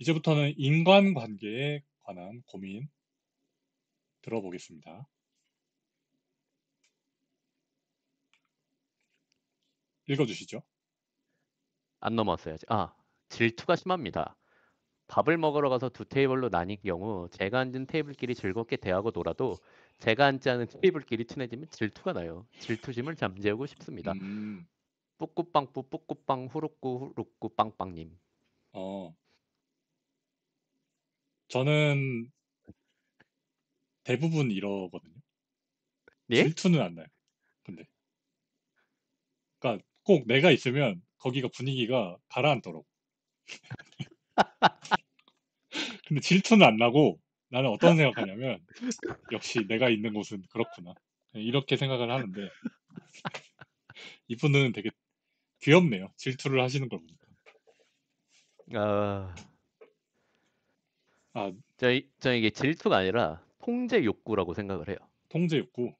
이제부터는 인간관계에 관한 고민 들어보겠습니다. 읽어주시죠. 안 넘어왔어야지. 질투가 심합니다. 밥을 먹으러 가서 두 테이블로 나뉠 경우 제가 앉은 테이블끼리 즐겁게 대하고 놀아도 제가 앉지 않은 테이블끼리 친해지면 질투가 나요. 질투심을 잠재우고 싶습니다. 음, 뿌꾸빵뿌 뿌꾸빵 후루꾸 후루꾸 빵빵님. 어, 저는 대부분 이러거든요. 예? 질투는 안 나요. 근데. 그러니까 꼭 내가 있으면 거기가 분위기가 가라앉더라고. 근데 질투는 안 나고 나는 어떤 생각하냐면 역시 내가 있는 곳은 그렇구나. 이렇게 생각을 하는데 이분은 되게 귀엽네요. 질투를 하시는 걸 보니까. 아, 아, 저 이게 질투가 아니라 통제 욕구라고 생각을 해요. 통제 욕구.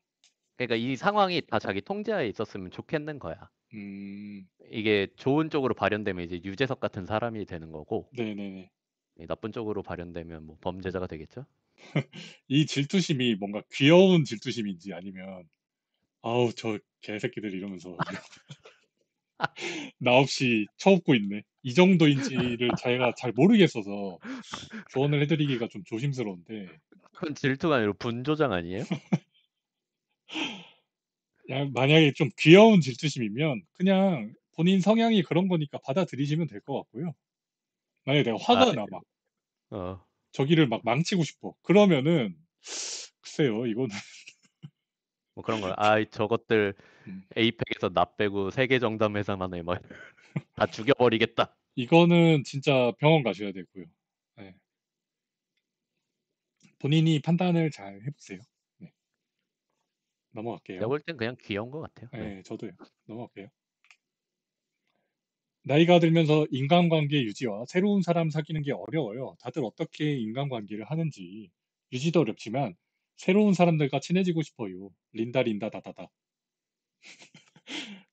그러니까 이 상황이 다 자기 통제하에 있었으면 좋겠는 거야. 음, 이게 좋은 쪽으로 발현되면 이제 유재석 같은 사람이 되는 거고, 네네네. 나쁜 쪽으로 발현되면 뭐 범죄자가 되겠죠? 이 질투심이 뭔가 귀여운 질투심인지 아니면 아우 저 개새끼들 이러면서 나 없이 쳐웃고 있네. 이 정도인지를 자기가 잘 모르겠어서 조언을 해드리기가 좀 조심스러운데 그건 질투가 아니라 분조장 아니에요? 만약에 좀 귀여운 질투심이면 그냥 본인 성향이 그런 거니까 받아들이시면 될 것 같고요. 만약에 내가 아, 화가 나 막 어, 저기를 막 망치고 싶어. 그러면은 글쎄요 이거는 뭐 그런 거야. 저것들 음, 에이펙에서 나 빼고 세계 정담회사만에 막 다 죽여버리겠다. 이거는 진짜 병원 가셔야 되고요. 네, 본인이 판단을 잘 해보세요. 네, 내가 넘어갈게요. 볼 땐 그냥 귀여운 것 같아요. 네. 네, 저도요. 넘어갈게요. 나이가 들면서 인간관계 유지와 새로운 사람 사귀는 게 어려워요. 다들 어떻게 인간관계를 하는지 유지도 어렵지만 새로운 사람들과 친해지고 싶어요. 린다 린다 다다다.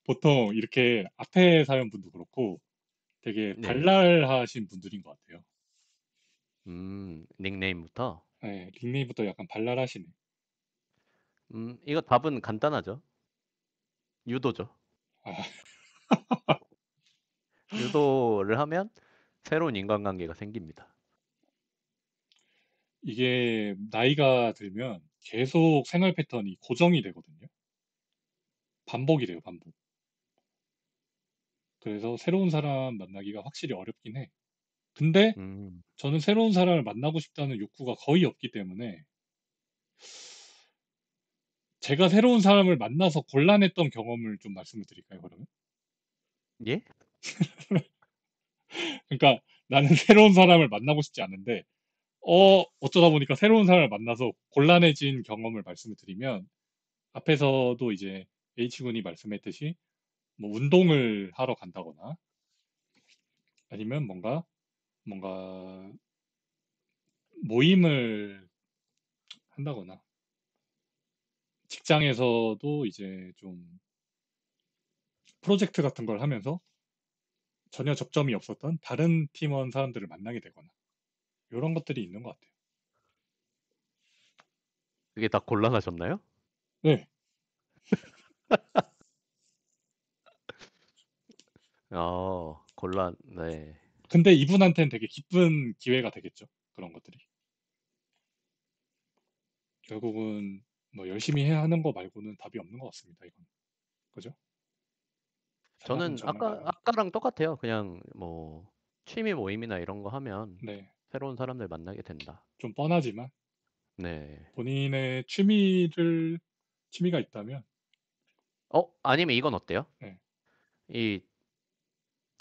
보통 이렇게 앞에 사연 분도 그렇고 되게 네. 발랄하신 분들인 것 같아요. 닉네임부터. 네, 닉네임부터 약간 발랄하시네. 이거 답은 간단하죠. 유도죠. 아, 유도를 하면 새로운 인간관계가 생깁니다. 이게 나이가 들면 계속 생활 패턴이 고정이 되거든요. 반복이 돼요, 반복. 그래서 새로운 사람 만나기가 확실히 어렵긴 해. 근데 음, 저는 새로운 사람을 만나고 싶다는 욕구가 거의 없기 때문에 제가 새로운 사람을 만나서 곤란했던 경험을 좀 말씀을 드릴까요, 그러면? 예? 그러니까 나는 새로운 사람을 만나고 싶지 않은데, 어쩌다 보니까 새로운 사람을 만나서 곤란해진 경험을 말씀을 드리면, 앞에서도 이제 H군이 말씀했듯이, 뭐 운동을 하러 간다거나, 아니면 뭔가 모임을 한다거나, 직장에서도 이제 좀 프로젝트 같은 걸 하면서 전혀 접점이 없었던 다른 팀원 사람들을 만나게 되거나, 이런 것들이 있는 것 같아요. 그게 다 곤란하셨나요? 네. 네. 근데 이분한테는 되게 기쁜 기회가 되겠죠. 그런 것들이. 결국은 뭐 열심히 해야 하는 거 말고는 답이 없는 것 같습니다. 이건. 그죠? 사람은 저는 정말 많으니까. 아까랑 똑같아요. 그냥 뭐 취미 모임이나 이런 거 하면 네. 새로운 사람들 만나게 된다. 좀 뻔하지만 네. 본인의 취미가 있다면, 아니면 이건 어때요? 네. 이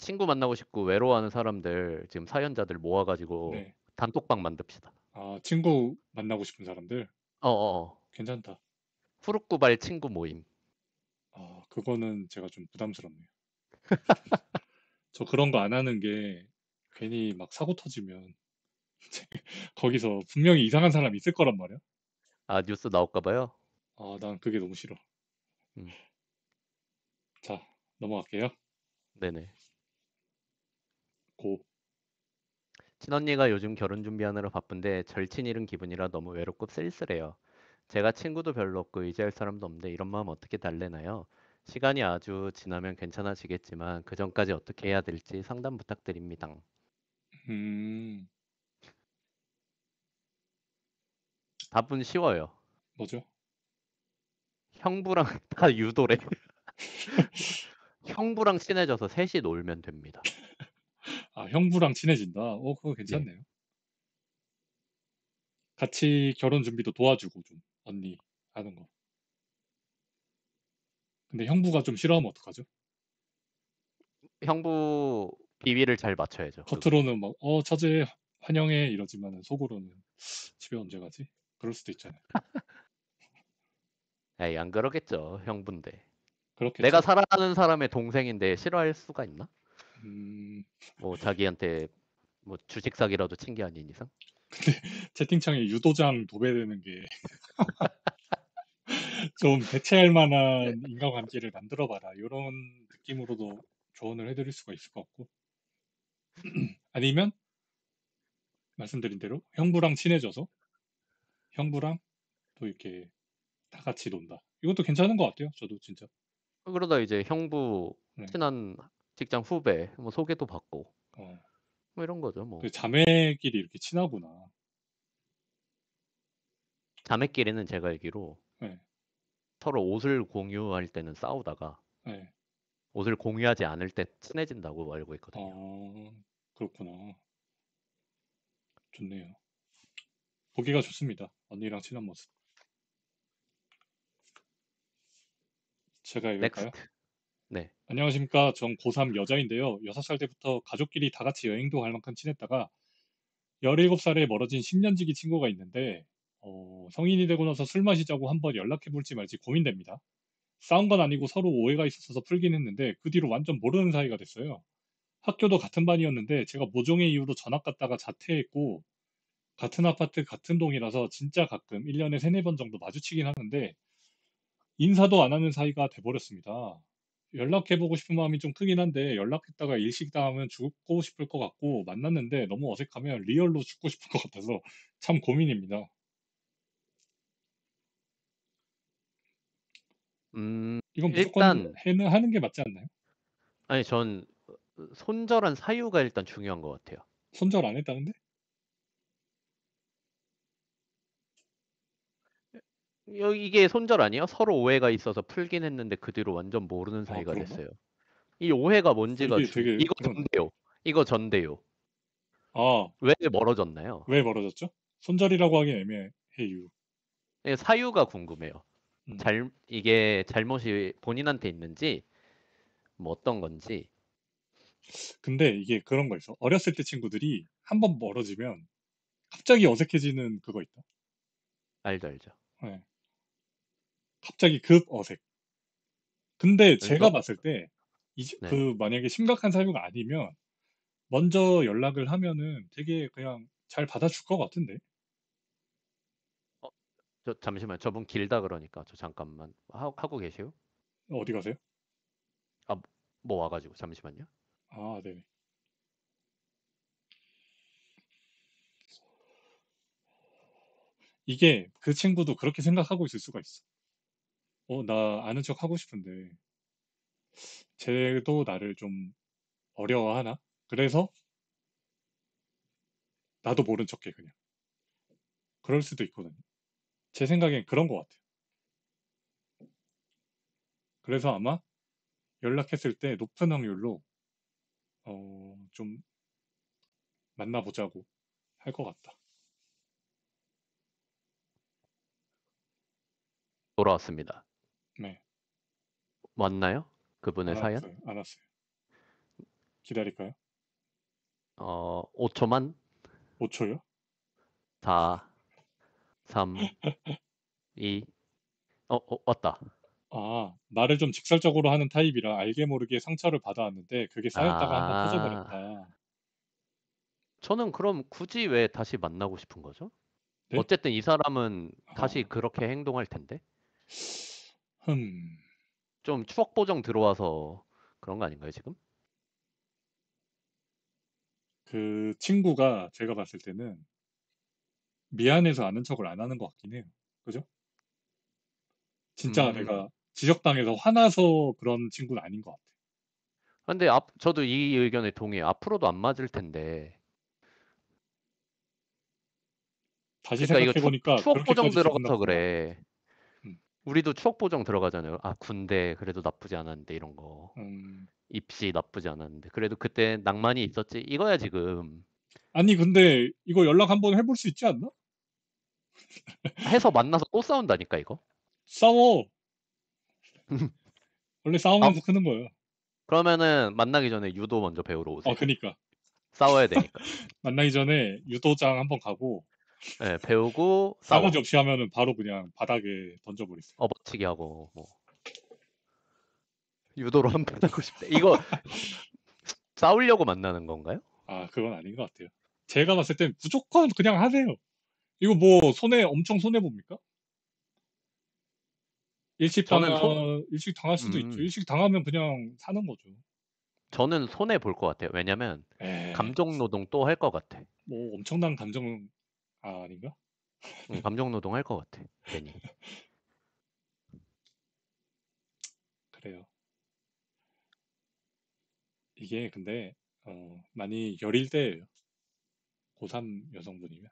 친구 만나고 싶고 외로워하는 사람들 지금 사연자들 모아가지고 네. 단톡방 만듭시다. 아, 친구 만나고 싶은 사람들. 어어. 괜찮다. 후루꾸발 친구 모임. 아, 그거는 제가 좀 부담스럽네요. 저 그런 거 안 하는 게 괜히 막 사고 터지면 거기서 분명히 이상한 사람이 있을 거란 말이야. 뉴스 나올까 봐요. 아, 난 그게 너무 싫어. 음, 자, 넘어갈게요. 네네. 고. 친언니가 요즘 결혼 준비하느라 바쁜데 절친 잃은 기분이라 너무 외롭고 쓸쓸해요. 제가 친구도 별로 없고 의지할 사람도 없는데 이런 마음 어떻게 달래나요? 시간이 아주 지나면 괜찮아지겠지만 그 전까지 어떻게 해야 될지 상담 부탁드립니다. 음, 답은 쉬워요. 뭐죠? 형부랑 다 유도래. 형부랑 친해져서 셋이 놀면 됩니다. 아, 형부랑 친해진다. 그거 예. 괜찮네요. 같이 결혼 준비도 도와주고 좀 언니 하는 거. 근데 형부가 좀 싫어하면 어떡하죠? 형부 비위를 잘 맞춰야죠. 그건. 겉으로는 막 처제 환영해 이러지만은 속으로는 집에 언제 가지? 그럴 수도 있잖아요. 에이, 안 그러겠죠. 형부인데. 내가 그렇겠죠? 사랑하는 사람의 동생인데 싫어할 수가 있나? 음, 뭐 자기한테 뭐 주식 사기라도 친 게 아닌 이상? 채팅창에 유도장 도배되는 게 좀 대체할 만한 인간관계를 만들어봐라. 이런 느낌으로도 조언을 해드릴 수가 있을 것 같고. 아니면 말씀드린 대로 형부랑 친해져서 형부랑 또 이렇게 다 같이 논다. 이것도 괜찮은 것 같아요. 저도 진짜. 그러다 이제 형부 네. 친한 직장 후배 뭐 소개도 받고 어, 뭐 이런 거죠. 뭐 그 자매끼리 이렇게 친하구나. 자매끼리는 제가 알기로 네, 서로 옷을 공유할 때는 싸우다가 네. 옷을 공유하지 않을 때 친해진다고 알고 있거든요. 그렇구나. 좋네요. 보기가 좋습니다. 언니랑 친한 모습. 제가 읽을까요? 넥스트. 네. 안녕하십니까. 전 고3 여자인데요. 6살 때부터 가족끼리 다 같이 여행도 갈 만큼 친했다가 17살에 멀어진 10년지기 친구가 있는데 성인이 되고 나서 술 마시자고 한번 연락해 볼지 말지 고민됩니다. 싸운 건 아니고 서로 오해가 있어서 풀긴 했는데 그 뒤로 완전 모르는 사이가 됐어요. 학교도 같은 반이었는데 제가 모종의 이유로 전학 갔다가 자퇴했고 같은 아파트 같은 동이라서 진짜 가끔 1년에 세네 번 정도 마주치긴 하는데 인사도 안 하는 사이가 돼버렸습니다. 연락해보고 싶은 마음이 좀 크긴 한데 연락했다가 일식당하면 죽고 싶을 것 같고 만났는데 너무 어색하면 리얼로 죽고 싶을 것 같아서 참 고민입니다. 이건 무조건 일단 하는 게 맞지 않나요? 아니 전 손절한 사유가 일단 중요한 것 같아요. 손절 안 했다는데? 이게 손절 아니에요? 서로 오해가 있어서 풀긴 했는데 그 뒤로 완전 모르는 아, 사이가 그런가? 됐어요. 이 오해가 뭔지가 이게 되게 이거 그러네. 전데요. 이거 전데요. 아, 왜 멀어졌나요? 왜 멀어졌죠? 손절이라고 하긴 애매해요. 예, 사유가 궁금해요. 음. 이게 잘못이 본인한테 있는지 뭐 어떤 건지 근데 이게 그런 거 있어. 어렸을 때 친구들이 한 번 멀어지면 갑자기 어색해지는 그거 있다. 알죠, 알죠. 네. 갑자기 급 어색. 근데 제가 저 봤을 때, 네. 만약에 심각한 사유가 아니면, 먼저 연락을 하면은 되게 그냥 잘 받아줄 것 같은데? 어, 저 잠시만. 저분 길다 그러니까 저 잠깐만 하고 계세요? 어디 가세요? 아, 뭐 와가지고 잠시만요. 아, 네. 이게 그 친구도 그렇게 생각하고 있을 수가 있어. 나 아는 척 하고 싶은데, 쟤도 나를 좀 어려워하나? 그래서 나도 모른 척해, 그냥. 그럴 수도 있거든요. 제 생각엔 그런 것 같아요. 그래서 아마 연락했을 때 높은 확률로, 좀 만나보자고 할 것 같다. 돌아왔습니다. 네. 왔나요? 그분의 사연? 알았어요. 알았어요. 기다릴까요? 5초만. 5초요? 4, 3, 2. 왔다. 말을 좀 직설적으로 하는 타입이라 알게 모르게 상처를 받아왔는데 그게 쌓였다가 한번 아, 터져버렸다. 저는 그럼 굳이 왜 다시 만나고 싶은 거죠? 네? 어쨌든 이 사람은 다시 아, 그렇게 행동할 텐데. 흠. 좀 추억 보정 들어와서 그런 거 아닌가요, 지금? 그 친구가 제가 봤을 때는 미안해서 아는 척을 안 하는 것 같긴 해요. 그죠? 진짜 음. 내가 지적당해서 화나서 그런 친구는 아닌 것 같아. 근데 저도 이 의견에 동의해요. 앞으로도 안 맞을 텐데. 다시 그러니까 이거 생각해보니까 추억 보정 그렇게까지 기분 들어가서 나쁜 건 아니야. 그래. 음, 우리도 추억 보정 들어가잖아요. 아, 군대 그래도 나쁘지 않았는데 이런 거. 음. 입시 나쁘지 않았는데 그래도 그때 낭만이 있었지. 이거야 지금. 아니, 근데 이거 연락 한번 해볼 수 있지 않나? 해서 만나서 또 싸운다니까 이거. 싸워. 원래 아, 싸우면서 크는 거예요. 그러면은 만나기 전에 유도 먼저 배우러 오세요. 그니까. 싸워야 되니까. 만나기 전에 유도장 한번 가고, 네, 배우고 싸가지 싸워. 없이 하면은 바로 그냥 바닥에 던져버리세요. 업어치기 하고 뭐. 유도로 한번 하고 싶대. 이거 싸우려고 만나는 건가요? 그건 아닌 것 같아요. 제가 봤을 땐 무조건 그냥 하세요. 이거 뭐, 엄청 손해봅니까? 저는 일식 당할 수도 있죠. 음, 일식 당하면 그냥 사는 거죠. 저는 손해 볼 것 같아요. 왜냐면 에, 감정 노동 또 할 것 같아. 뭐, 엄청난 아닌가? 감정 노동 할 것 같아. 괜히. 그래요. 이게 근데, 많이 여릴 때예요. 고3 여성분이면.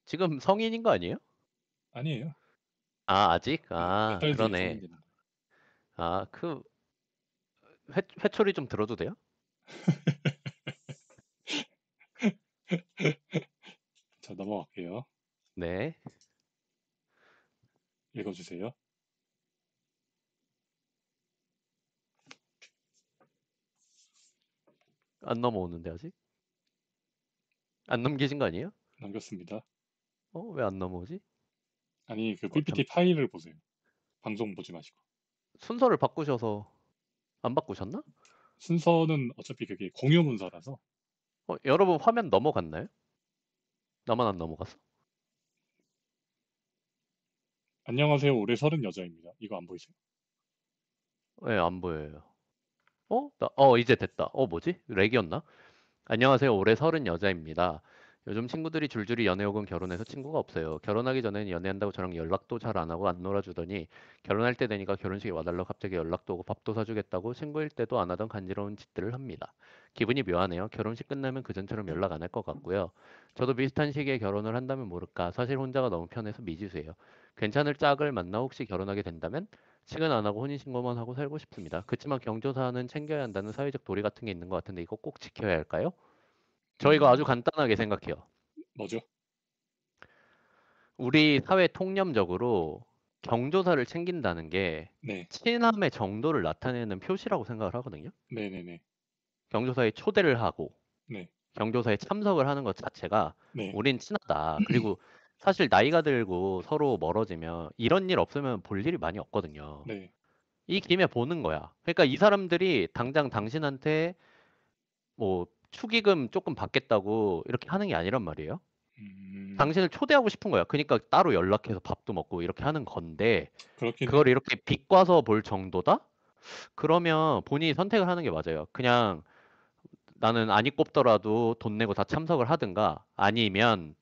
지금 성인인 거 아니에요? 아니에요. 아, 아직? 몇 아, 달 뒤에 성인 그러네. 되는 거예요. 아, 그 회초리 좀 들어도 돼요? 자, 넘어갈게요. 네. 읽어주세요. 안 넘어오는데 아직? 안 넘기신 거 아니에요? 남겼습니다. 왜 안 넘어오지? 아니, 그 참, PPT 파일을 보세요. 방송 보지 마시고. 순서를 바꾸셔서 안 바꾸셨나? 순서는 어차피 그게 공유 문서라서. 여러분 화면 넘어갔나요? 나만 안 넘어갔어? 안녕하세요. 올해 30 여자입니다. 이거 안 보이세요? 네, 안 보여요. 이제 됐다. 뭐지? 렉이었나? 안녕하세요. 올해 30 여자입니다. 요즘 친구들이 줄줄이 연애 혹은 결혼해서 친구가 없어요. 결혼하기 전에는 연애한다고 저랑 연락도 잘 안 하고 안 놀아주더니 결혼할 때 되니까 결혼식에 와달라고 갑자기 연락도 오고 밥도 사주겠다고 친구일 때도 안 하던 간지러운 짓들을 합니다. 기분이 묘하네요. 결혼식 끝나면 그전처럼 연락 안 할 것 같고요. 저도 비슷한 시기에 결혼을 한다면 모를까. 사실 혼자가 너무 편해서 미지수예요. 괜찮을 짝을 만나 혹시 결혼하게 된다면 식은 안 하고 혼인신고만 하고 살고 싶습니다. 그치만 경조사는 챙겨야 한다는 사회적 도리 같은 게 있는 것 같은데 이거 꼭 지켜야 할까요? 저 이거 아주 음, 간단하게 생각해요. 뭐죠? 우리 사회 통념적으로 경조사를 챙긴다는 게 네. 친함의 정도를 나타내는 표시라고 생각을 하거든요. 네네네. 경조사에 초대를 하고 네. 경조사에 참석을 하는 것 자체가 네. 우린 친하다. 그리고 사실 나이가 들고 서로 멀어지면 이런 일 없으면 볼 일이 많이 없거든요. 네. 이 김에 보는 거야. 그러니까 이 사람들이 당장 당신한테 뭐 축의금 조금 받겠다고 이렇게 하는 게 아니란 말이에요. 음, 당신을 초대하고 싶은 거야. 그러니까 따로 연락해서 밥도 먹고 이렇게 하는 건데 그렇긴 그걸 해요. 이렇게 비꼬아서 볼 정도다? 그러면 본인이 선택을 하는 게 맞아요. 그냥 나는 아니 꼽더라도 돈 내고 다 참석을 하든가 아니면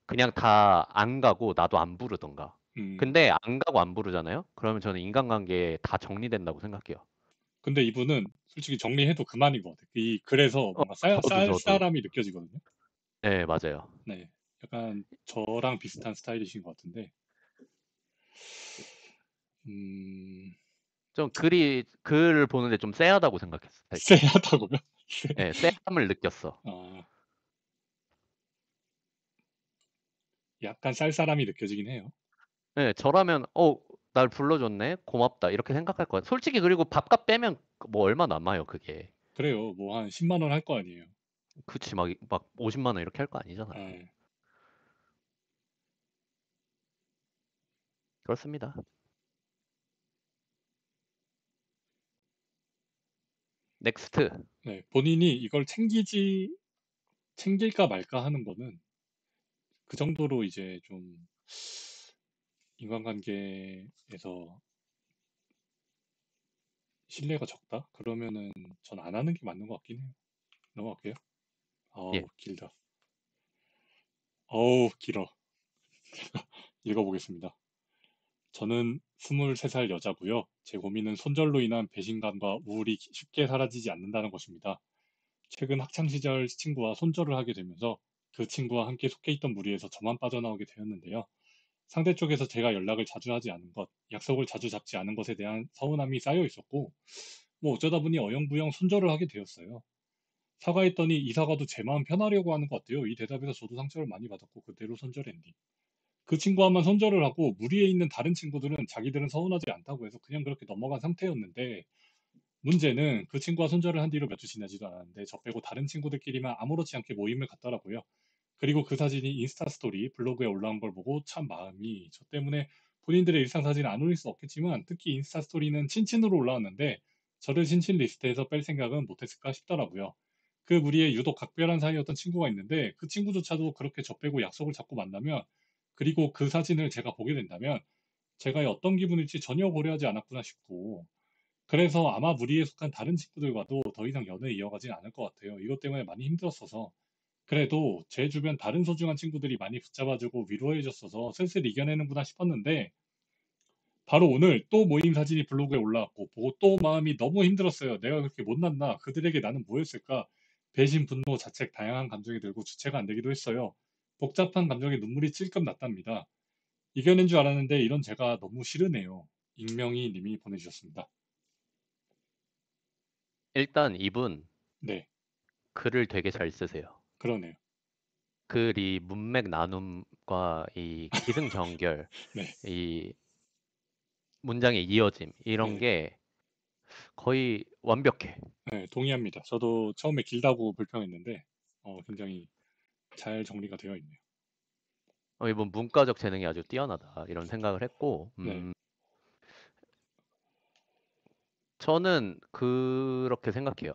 그냥 다 안 가고 나도 안 부르든가. 음, 근데 안 가고 안 부르잖아요? 그러면 저는 인간관계 다 정리된다고 생각해요. 근데 이분은 솔직히 정리해도 그만인 것 같아요. 그래서 뭔가 저도. 쌀쌀함이 느껴지거든요. 네, 맞아요. 네. 약간 저랑 비슷한 스타일이신 것 같은데, 음, 좀 글을 보는데 좀 쎄하다고 생각했어, 살짝. 쎄하다고요? 네, 쎄함을 느꼈어. 아, 약간 쌀쌀함이 느껴지긴 해요. 네, 저라면 날 불러줬네, 고맙다 이렇게 생각할 것 같아요. 솔직히 그리고 밥값 빼면 뭐 얼마 남아요, 그게. 그래요. 뭐 한 10만 원 할 거 아니에요. 그치, 막 50만 원 이렇게 할 거 아니잖아요. 예. 그렇습니다. 넥스트. 네. 본인이 이걸 챙길까 말까 하는 거는 그 정도로 이제 좀 인간관계에서 신뢰가 적다? 그러면은 전 안 하는 게 맞는 것 같긴 해요. 넘어갈게요. 예. 어우, 길다. 어우, 길어. 읽어보겠습니다. 저는 23살 여자고요. 제 고민은 손절로 인한 배신감과 우울이 쉽게 사라지지 않는다는 것입니다. 최근 학창시절 친구와 손절을 하게 되면서 그 친구와 함께 속해 있던 무리에서 저만 빠져나오게 되었는데요. 상대 쪽에서 제가 연락을 자주 하지 않은 것, 약속을 자주 잡지 않은 것에 대한 서운함이 쌓여 있었고, 뭐 어쩌다 보니 어영부영 손절을 하게 되었어요. 사과했더니 이 사과도 제 마음 편하려고 하는 것 같아요. 이 대답에서 저도 상처를 많이 받았고 그대로 손절 엔딩. 그 친구와만 손절을 하고 무리에 있는 다른 친구들은 자기들은 서운하지 않다고 해서 그냥 그렇게 넘어간 상태였는데 문제는 그 친구와 손절을 한 뒤로 몇 주 지나지도 않았는데 저 빼고 다른 친구들끼리만 아무렇지 않게 모임을 갖더라고요. 그리고 그 사진이 인스타 스토리, 블로그에 올라온 걸 보고 참 마음이 저 때문에 본인들의 일상 사진을 안 올릴 수 없겠지만 특히 인스타 스토리는 친친으로 올라왔는데 저를 친친 리스트에서 뺄 생각은 못했을까 싶더라고요. 그 무리에 유독 각별한 사이였던 친구가 있는데 그 친구조차도 그렇게 저 빼고 약속을 잡고 만나면 그리고 그 사진을 제가 보게 된다면 제가 어떤 기분일지 전혀 고려하지 않았구나 싶고 그래서 아마 무리에 속한 다른 친구들과도 더 이상 연애 이어가진 않을 것 같아요. 이것 때문에 많이 힘들었어서 그래도 제 주변 다른 소중한 친구들이 많이 붙잡아주고 위로해줬어서 슬슬 이겨내는구나 싶었는데 바로 오늘 또 모임 사진이 블로그에 올라왔고 보고 또 마음이 너무 힘들었어요. 내가 그렇게 못났나? 그들에게 나는 뭐였을까? 배신, 분노, 자책, 다양한 감정이 들고 주체가 안 되기도 했어요. 복잡한 감정에 눈물이 찔끔 났답니다. 이겨낸 줄 알았는데 이런 제가 너무 싫으네요. 익명이 님이 보내주셨습니다. 일단 이분 네, 글을 되게 잘 쓰세요. 그러네요. 글이 문맥 나눔과 이 기승전결, 네, 이 문장의 이어짐 이런 네, 게 거의 완벽해. 네, 동의합니다. 저도 처음에 길다고 불평했는데 굉장히 잘 정리가 되어 있네요. 이분 문과적 재능이 아주 뛰어나다 이런 생각을 했고, 네, 저는 그렇게 생각해요.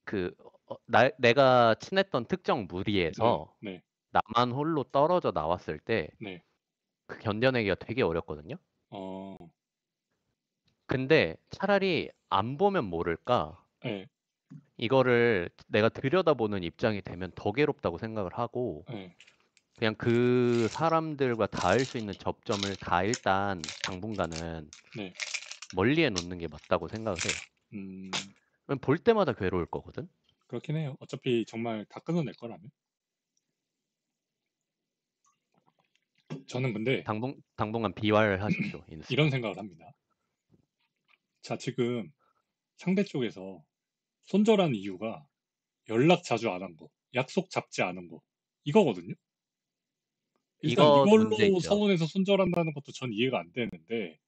그 내가 친했던 특정 네, 무리에서 네, 나만 홀로 떨어져 나왔을 때 네. 그 견뎌내기가 되게 어렵거든요. 어, 근데 차라리 안 보면 모를까 네, 이거를 내가 들여다보는 입장이 되면 더 괴롭다고 생각을 하고 네, 그냥 그 사람들과 닿을 수 있는 접점을 다 일단 당분간은 네. 멀리해 놓는 게 맞다고 생각을 해요. 음, 왜냐면 볼 때마다 괴로울 거거든. 그렇긴 해요. 어차피 정말 다 끊어낼 거라면. 저는 근데 당분간 비활하십시오, 이런 인스타. 생각을 합니다. 자, 지금 상대 쪽에서 손절한 이유가 연락 자주 안 한 거, 약속 잡지 않은 거, 이거거든요. 일단 이거 문제 이걸로 있죠. 서운해서 손절한다는 것도 전 이해가 안 되는데,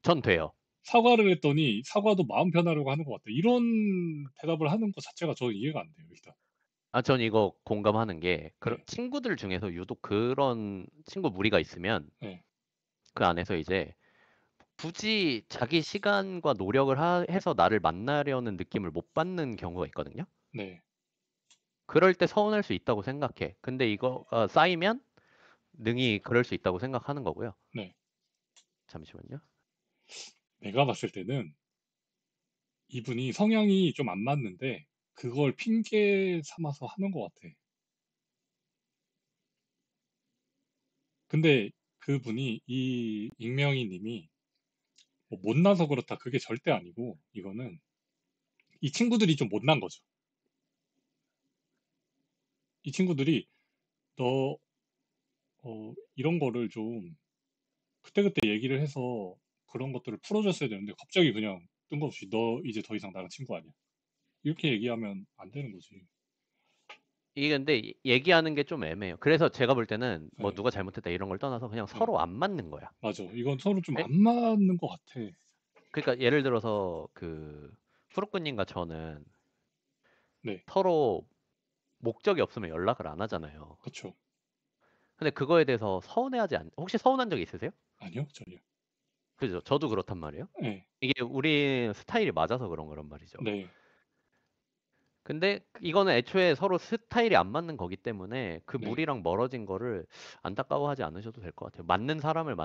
전 돼요. 사과를 했더니 사과도 마음 편하려고 하는 것 같아. 이런 대답을 하는 것 자체가 저는 이해가 안 돼요, 일단. 전 이거 공감하는 게 네, 친구들 중에서 유독 그런 친구 무리가 있으면 네, 그 안에서 이제 굳이 자기 시간과 노력을 해서 나를 만나려는 느낌을 못 받는 경우가 있거든요. 네, 그럴 때 서운할 수 있다고 생각해. 근데 이거가 쌓이면 능히 그럴 수 있다고 생각하는 거고요. 네. 잠시만요. 내가 봤을 때는 이분이 성향이 좀 안 맞는데, 그걸 핑계 삼아서 하는 것 같아. 근데 그분이, 이 익명이 님이 뭐 못나서 그렇다. 그게 절대 아니고, 이거는 이 친구들이 좀 못난 거죠. 이 친구들이 너, 이런 거를 좀 그때그때 얘기를 해서 그런 것들을 풀어줬어야 되는데, 갑자기 그냥 뜬금없이 너 이제 더 이상 나랑 친구 아니야. 이렇게 얘기하면 안 되는 거지. 이게 근데 얘기하는 게 좀 애매해요. 그래서 제가 볼 때는 뭐 네, 누가 잘못했다 이런 걸 떠나서 그냥 네, 서로 안 맞는 거야. 맞아. 이건 서로 좀 에? 안 맞는 것 같아. 그러니까 예를 들어서 그 프로꾸님과 저는 네, 서로 목적이 없으면 연락을 안 하잖아요. 그쵸. 근데 그거에 대해서 혹시 서운한 적 있으세요? 아니요, 전혀. 그죠? 저도 그렇단 말이에요. 네, 이게 우리 스타일이 맞아서 그런 거란 말이죠. 네, 근데 이거는 애초에 서로 스타일이 안 맞는 거기 때문에 그 네, 무리랑 멀어진 거를 안타까워하지 않으셔도 될 것 같아요. 맞는 사람을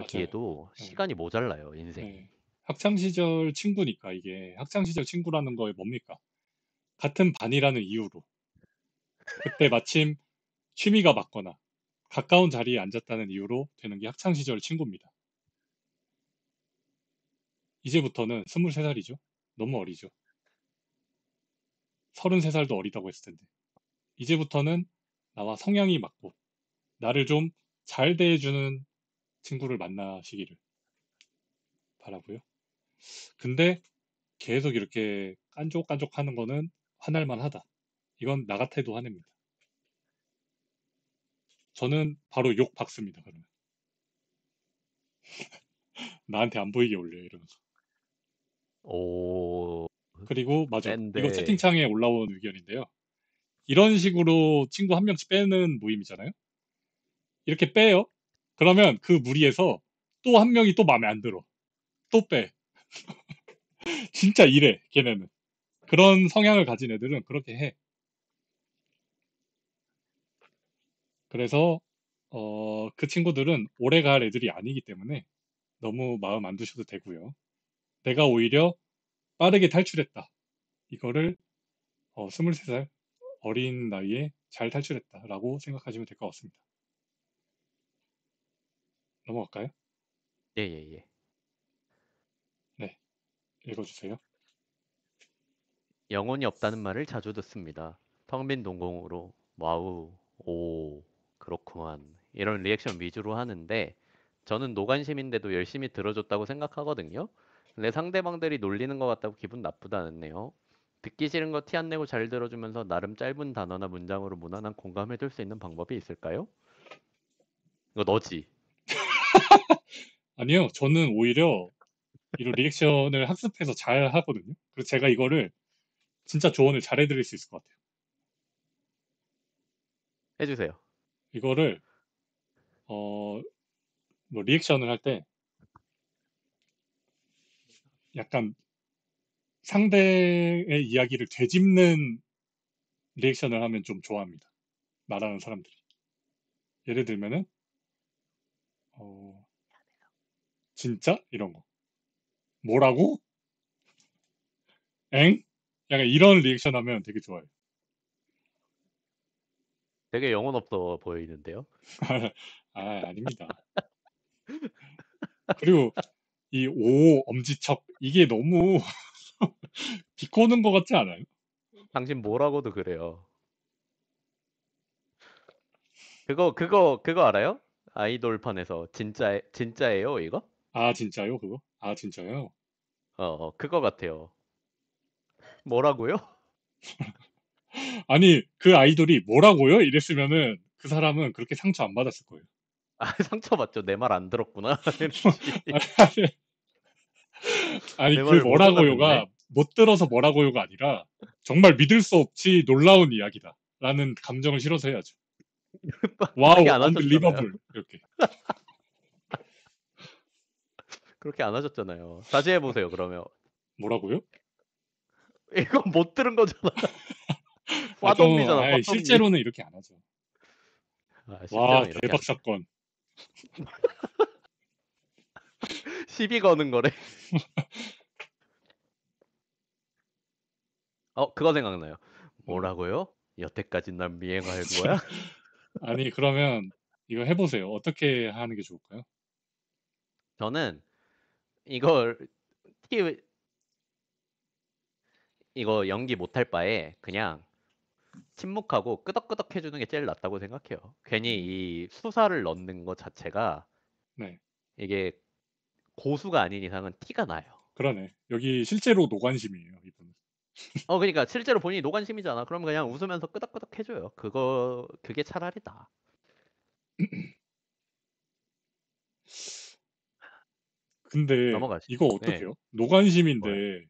맞아요. 만나기에도 네, 시간이 모자라요, 인생이. 네. 학창 시절 친구니까 이게 학창 시절 친구라는 거에 뭡니까? 같은 반이라는 이유로. 그때 마침 취미가 맞거나 가까운 자리에 앉았다는 이유로 되는 게 학창시절 친구입니다. 이제부터는 23살이죠. 너무 어리죠. 33살도 어리다고 했을 텐데. 이제부터는 나와 성향이 맞고 나를 좀 잘 대해주는 친구를 만나시기를 바라고요. 근데 계속 이렇게 깐족깐족 하는 거는 화날만 하다. 이건 나 같아도 화냅니다. 저는 바로 욕 박습니다. 그러면 나한테 안 보이게 올려요 이러면서. 오, 그리고 맞아. 이거 센데. 채팅창에 올라온 의견인데요. 이런 식으로 친구 한 명씩 빼는 모임이잖아요. 이렇게 빼요. 그러면 그 무리에서 또 한 명이 또 마음에 안 들어. 또 빼. 진짜 이래, 걔네는. 그런 성향을 가진 애들은 그렇게 해. 그래서, 그 친구들은 오래 갈 애들이 아니기 때문에 너무 마음 안 두셔도 되고요. 내가 오히려 빠르게 탈출했다. 이거를, 23살 어린 나이에 잘 탈출했다라고 생각하시면 될 것 같습니다. 넘어갈까요? 예예예. 네, 읽어주세요. 영혼이 없다는 말을 자주 듣습니다. 텅 빈 동공으로 와우, 오, 그렇구만. 이런 리액션 위주로 하는데 저는 노관심인데도 열심히 들어줬다고 생각하거든요. 근데 상대방들이 놀리는 것 같다고 기분 나쁘다는데요. 듣기 싫은 거 티 안 내고 잘 들어주면서 나름 짧은 단어나 문장으로 무난한 공감해줄 수 있는 방법이 있을까요? 이거 너지. 아니요, 저는 오히려 이런 리액션을 학습해서 잘 하거든요. 그래서 제가 이거를 진짜 조언을 잘 해드릴 수 있을 것 같아요. 해주세요. 이거를, 어, 뭐 리액션을 할 때 약간 상대의 이야기를 되짚는 리액션을 하면 좀 좋아합니다. 말하는 사람들이. 예를 들면은, 어, 진짜? 이런 거. 뭐라고? 엥? 약간 이런 리액션 하면 되게 좋아요. 되게 영혼 없어 보이는데요. 아닙니다. 그리고 이 오, 엄지척. 이게 너무 비꼬는 것 같지 않아요? 당신 뭐라고도 그래요. 그거 알아요? 아이돌판에서 진짜예요, 이거? 아, 진짜요? 그거? 아, 진짜요? 그거 같아요. 뭐라고요? 아니, 그 아이돌이 뭐라고요? 이랬으면은 그 사람은 그렇게 상처 안 받았을 거예요. 아, 상처받죠. 내 말 안 들었구나. 이러지. 아니, 내 그 말을 못 뭐라고요가 알아듣네. 못 들어서 뭐라고요가 아니라 정말 믿을 수 없이 놀라운 이야기다. 라는 감정을 실어서 해야죠. 그렇게 와우, 안 하셨잖아요. unbelievable. 이렇게. 그렇게 안 하셨잖아요. 다시 해보세요, 그러면. 뭐라고요? 이건 못 들은 거잖아. 아, 좀, 화덕미잖아, 화덕미. 실제로는 이렇게 안 하죠. 아, 와, 실제로는 이렇게 안 대박 돼. 사건. 시비 거는 거래. 그거 생각나요. 뭔데요? 뭐라고요? 여태까지 난 미행할 거야? 아니, 그러면 이거 해보세요. 어떻게 하는 게 좋을까요? 저는 이걸 티 이거 연기 못할 바에 그냥 침묵하고 끄덕끄덕 해주는 게 제일 낫다고 생각해요. 괜히 음, 이 수사를 넣는 것 자체가 네, 이게 고수가 아닌 이상은 티가 나요. 그러네. 여기 실제로 노관심이에요, 이분은. 그러니까 실제로 본인이 노관심이잖아. 그럼 그냥 웃으면서 끄덕끄덕 해줘요. 그게 차라리 나. 근데 넘어가시. 이거 네, 어떡해요? 뭐요? 노관심인데,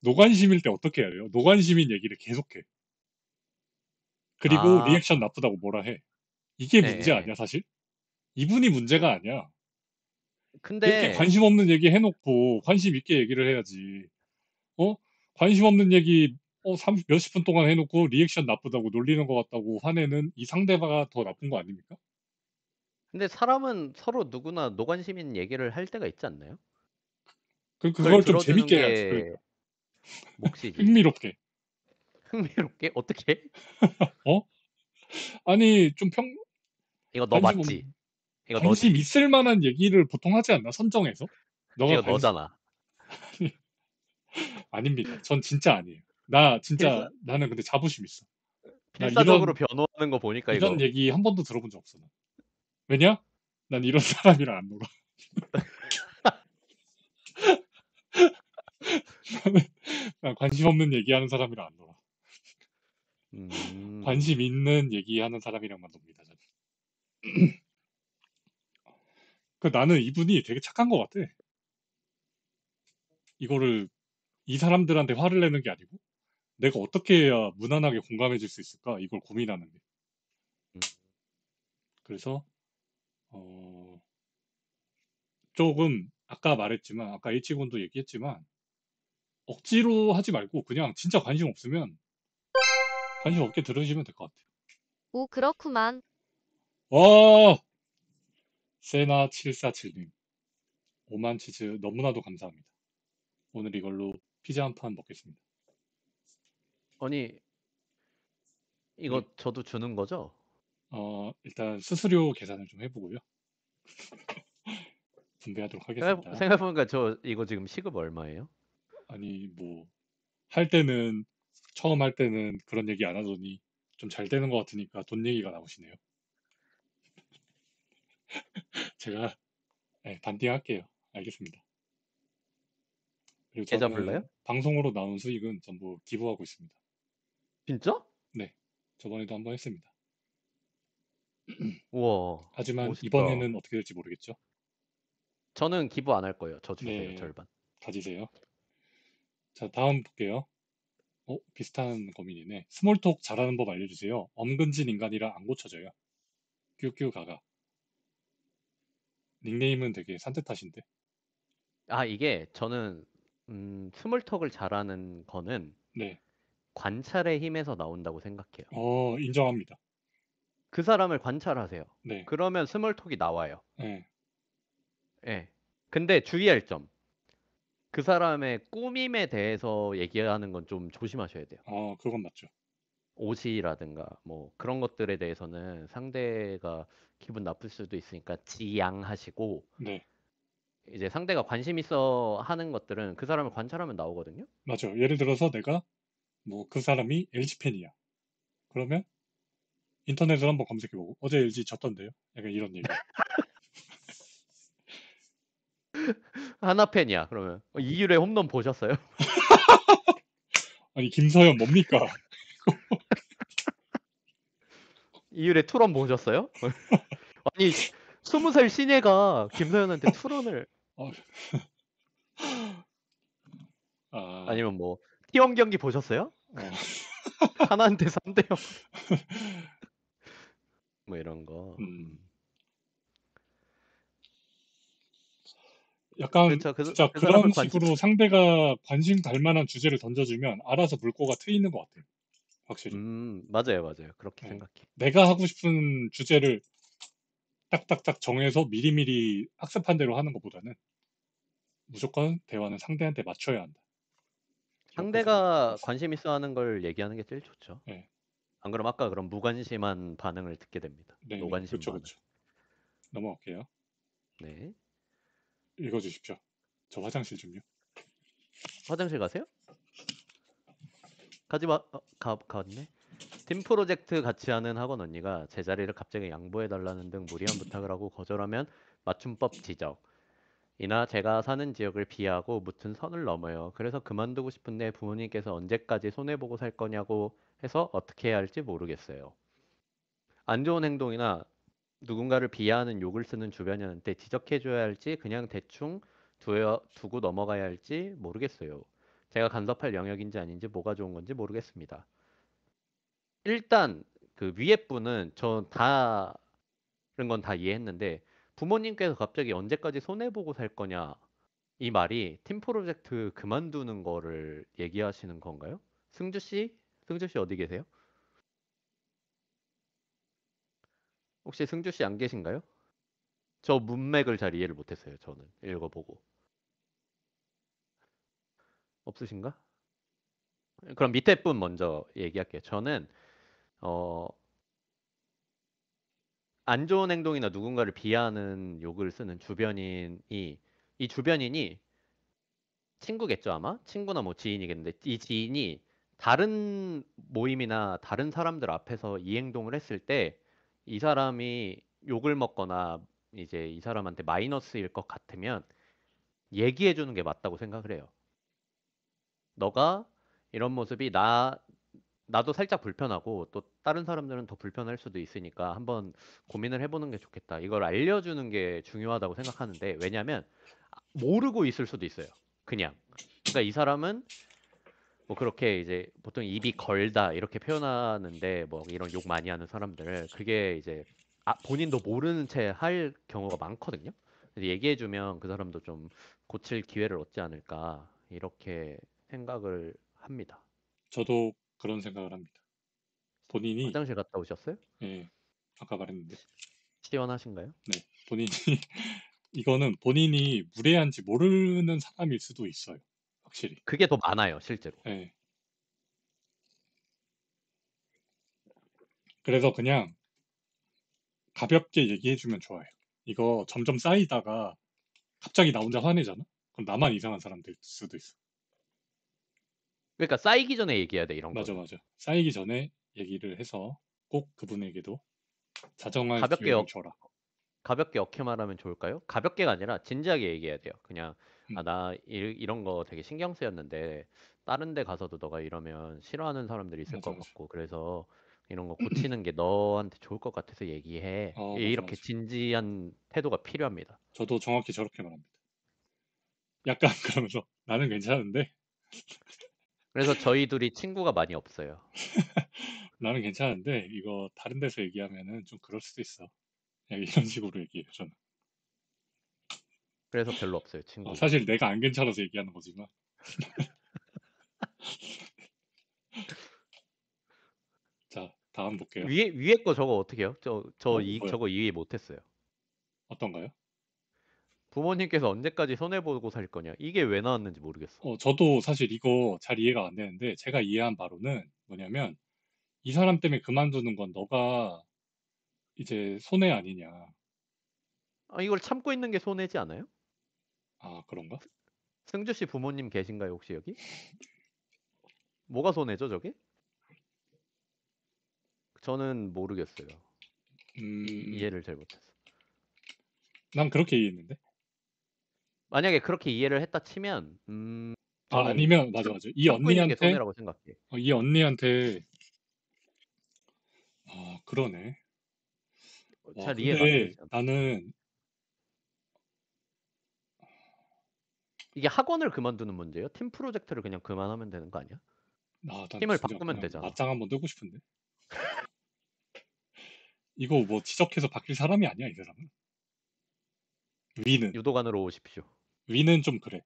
노관심일 때 어떻게 해야 돼요? 노관심인 얘기를 계속해. 그리고 아, 리액션 나쁘다고 뭐라 해. 이게 예, 예, 문제 예. 아니야, 사실? 이분이 문제가 아니야. 이렇게 근데 관심 없는 얘기 해놓고 관심 있게 얘기를 해야지. 어? 관심 없는 얘기, 30, 몇십 분 동안 해놓고 리액션 나쁘다고 놀리는 것 같다고 화내는 이 상대가 더 나쁜 거 아닙니까? 근데 사람은 서로 누구나 노관심인 얘기를 할 때가 있지 않나요? 그걸 그걸 좀 들어주는 재밌게 해야지. 게 그러니까. 몫이지. 흥미롭게. 흥미롭게? 어떻게? 어? 아니 좀 이거 너 관심 없 맞지? 이거 너지? 관심 있을 만한 얘기를 보통 하지 않나? 선정해서? 너가 이거 관심 너잖아. 아닙니다. 전 진짜 아니에요. 나 진짜 필사 나는 근데 자부심 있어. 나 필사적으로 변호하는 거 보니까 이런 이거 얘기 한 번도 들어본 적 없어. 나. 왜냐? 난 이런 사람이랑 안 놀아. 난 관심 없는 얘기하는 사람이랑 안 놀아. 음. 관심 있는 얘기하는 사람이랑만 놉니다. 저는. 그 나는 이분이 되게 착한 것 같아. 이거를 이 사람들한테 화를 내는 게 아니고 내가 어떻게 해야 무난하게 공감해 줄 수 있을까? 이걸 고민하는 게. 음. 그래서 어, 조금 아까 말했지만 아까 H군도 얘기했지만 억지로 하지 말고 그냥 진짜 관심 없으면 관심 없게 들으시면 될 것 같아요. 오, 그렇구만. 와, 세나747님 5만 치즈 너무나도 감사합니다. 오늘 이걸로 피자 한 판 먹겠습니다. 아니, 이거 네, 저도 주는 거죠? 일단 수수료 계산을 좀 해보고요. 분배하도록 하겠습니다. 생각해보니까 저 이거 지금 시급 얼마예요? 아니, 뭐, 할 때는, 처음 할 때는 그런 얘기 안 하더니 좀 잘 되는 것 같으니까 돈 얘기가 나오시네요. 제가 네, 반띵 할게요. 알겠습니다. 그리고 계좌 불러요? 저는 방송으로 나온 수익은 전부 기부하고 있습니다. 진짜? 네, 저번에도 한번 했습니다. 우와, 하지만 멋있다. 이번에는 어떻게 될지 모르겠죠? 저는 기부 안 할 거예요. 저 주세요, 네, 절반. 가지세요. 자, 다음 볼게요. 비슷한 고민이네. 스몰톡 잘하는 법 알려주세요. 엄근진 인간이라 안 고쳐져요. 뀨뀨 가가. 닉네임은 되게 산뜻하신데. 아, 이게 저는 스몰톡을 잘하는 거는 네, 관찰의 힘에서 나온다고 생각해요. 인정합니다. 그 사람을 관찰하세요. 네, 그러면 스몰톡이 나와요. 네, 예. 근데 주의할 점. 그 사람의 꾸밈에 대해서 얘기하는 건 좀 조심하셔야 돼요. 그건 맞죠. 옷이라든가 뭐 그런 것들에 대해서는 상대가 기분 나쁠 수도 있으니까 지양하시고 네, 이제 상대가 관심 있어 하는 것들은 그 사람을 관찰하면 나오거든요. 맞죠. 예를 들어서 내가 뭐 그 사람이 LG 팬이야. 그러면 인터넷을 한번 검색해보고 어제 LG 졌던데요. 약간 이런 얘기. 하나 팬이야. 그러면 이율의 홈런 보셨어요? 아니 김서현 뭡니까? 이율의 투런 보셨어요? 아니 20살 신예가 김서현한테 투런을 어, 아, 아니면 뭐 T1 경기 보셨어요? 어, 하나한테 3대 0 뭐 이런 거. 음, 약간 그렇죠. 진짜 그 사람을 그런 관찰. 식으로 상대가 관심 갈 만한 주제를 던져주면 알아서 물꼬가 트이는 것 같아요. 확실히. 맞아요, 맞아요. 그렇게 네. 생각해. 내가 하고 싶은 주제를 딱딱딱 정해서 미리미리 학습한 대로 하는 것보다는 무조건 대화는 상대한테 맞춰야 한다. 이렇게 생각하고 상대가 있어요. 관심 있어 하는 걸 얘기하는 게 제일 좋죠. 네, 안 그럼 아까 그런 무관심한 반응을 듣게 됩니다. 네네, 노관심 그렇죠, 반응. 그렇죠. 넘어갈게요. 네. 읽어주십시오. 저 화장실 좀요. 화장실 가세요? 가지 마. 갔네. 팀 프로젝트 같이 하는 학원 언니가 제 자리를 갑자기 양보해달라는 등 무리한 부탁을 하고 거절하면 맞춤법 지적. 이나 제가 사는 지역을 비하고 무튼 선을 넘어요. 그래서 그만두고 싶은데 부모님께서 언제까지 손해보고 살 거냐고 해서 어떻게 해야 할지 모르겠어요. 안 좋은 행동이나 누군가를 비하하는 욕을 쓰는 주변인한테 지적해줘야 할지 그냥 대충 두고 넘어가야 할지 모르겠어요. 제가 간섭할 영역인지 아닌지 뭐가 좋은 건지 모르겠습니다. 일단 그 위에 분은 저 다른 건 다 이해했는데 부모님께서 갑자기 언제까지 손해보고 살 거냐 이 말이 팀 프로젝트 그만두는 거를 얘기하시는 건가요? 승주 씨? 승주 씨 어디 계세요? 혹시 승주 씨 안 계신가요? 저 문맥을 잘 이해를 못했어요. 저는 읽어보고 없으신가? 그럼 밑에 분 먼저 얘기할게요. 저는 어, 안 좋은 행동이나 누군가를 비하하는 욕을 쓰는 주변인이 이 주변인이 친구겠죠 아마? 친구나 뭐 지인이겠는데 이 지인이 다른 모임이나 다른 사람들 앞에서 이 행동을 했을 때 이 사람이 욕을 먹거나 이제 이 사람한테 마이너스일 것 같으면 얘기해 주는 게 맞다고 생각을 해요. 너가 이런 모습이 나도 살짝 불편하고 또 다른 사람들은 더 불편할 수도 있으니까 한번 고민을 해보는 게 좋겠다. 이걸 알려주는 게 중요하다고 생각하는데 왜냐면 모르고 있을 수도 있어요. 그냥. 그러니까 이 사람은 뭐 그렇게 이제 보통 입이 걸다 이렇게 표현하는데 뭐 이런 욕 많이 하는 사람들을 그게 이제 본인도 모르는 채 할 경우가 많거든요. 그래서 얘기해주면 그 사람도 좀 고칠 기회를 얻지 않을까 이렇게 생각을 합니다. 저도 그런 생각을 합니다. 본인이 화장실 갔다 오셨어요? 예, 아까 말했는데 시원하신가요? 네, 본인이 이거는 본인이 무례한지 모르는 사람일 수도 있어요. 확실히. 그게 더 많아요, 실제로. 예. 그래서 그냥 가볍게 얘기해주면 좋아요. 이거 점점 쌓이다가 갑자기 나 혼자 화내잖아? 그럼 나만 이상한 사람 될 수도 있어. 그러니까 쌓이기 전에 얘기해야 돼, 이런 맞아, 거는. 맞아. 쌓이기 전에 얘기를 해서 꼭 그분에게도 자정할 가볍게 기회를 줘라. 가볍게 어떻게 말하면 좋을까요? 가볍게가 아니라 진지하게 얘기해야 돼요. 그냥 음, 나 이런 거 되게 신경 쓰였는데 다른 데 가서도 너가 이러면 싫어하는 사람들이 있을 맞아, 것 맞아. 같고 그래서 이런 거 고치는 게 너한테 좋을 것 같아서 얘기해. 맞아, 이렇게 맞아. 진지한 태도가 필요합니다. 저도 정확히 저렇게 말합니다. 약간 그러면서 나는 괜찮은데, 그래서 저희 둘이 친구가 많이 없어요. 나는 괜찮은데, 이거 다른 데서 얘기하면은 좀 그럴 수도 있어. 그냥 이런 식으로 얘기해요, 저는. 그래서 별로 없어요, 친구가. 사실 내가 안 괜찮아서 얘기하는 거지만. 자, 다음 볼게요. 위에 거 저거 어떻게 해요? 뭐요? 저거 이해 못했어요. 어떤가요? 부모님께서 언제까지 손해보고 살 거냐? 이게 왜 나왔는지 모르겠어. 저도 사실 이거 잘 이해가 안 되는데, 제가 이해한 바로는 뭐냐면, 이 사람 때문에 그만두는 건 너가 이제 손해 아니냐. 이걸 참고 있는 게 손해지 않아요? 그런가? 승주 씨 부모님 계신가요, 혹시 여기? 뭐가 손해죠, 저게? 저는 모르겠어요. 음, 이해를 잘 못했어. 난 그렇게 이해했는데. 만약에 그렇게 이해를 했다 치면, 저는 아니면, 맞아, 맞아. 참고 있는 게 손해라고 생각해. 이 언니한테, 그러네. 와, 잘 이해가 안 근데 되지 않아? 나는, 이게 학원을 그만두는 문제예요? 팀 프로젝트를 그냥 그만하면 되는 거 아니야? 난 팀을 진짜 바꾸면 그냥 되잖아. 맞짱 한번 뜨고 싶은데. 이거 뭐 지적해서 바뀔 사람이 아니야, 이 사람은. 위는. 유도관으로 오십시오. 위는 좀 그래.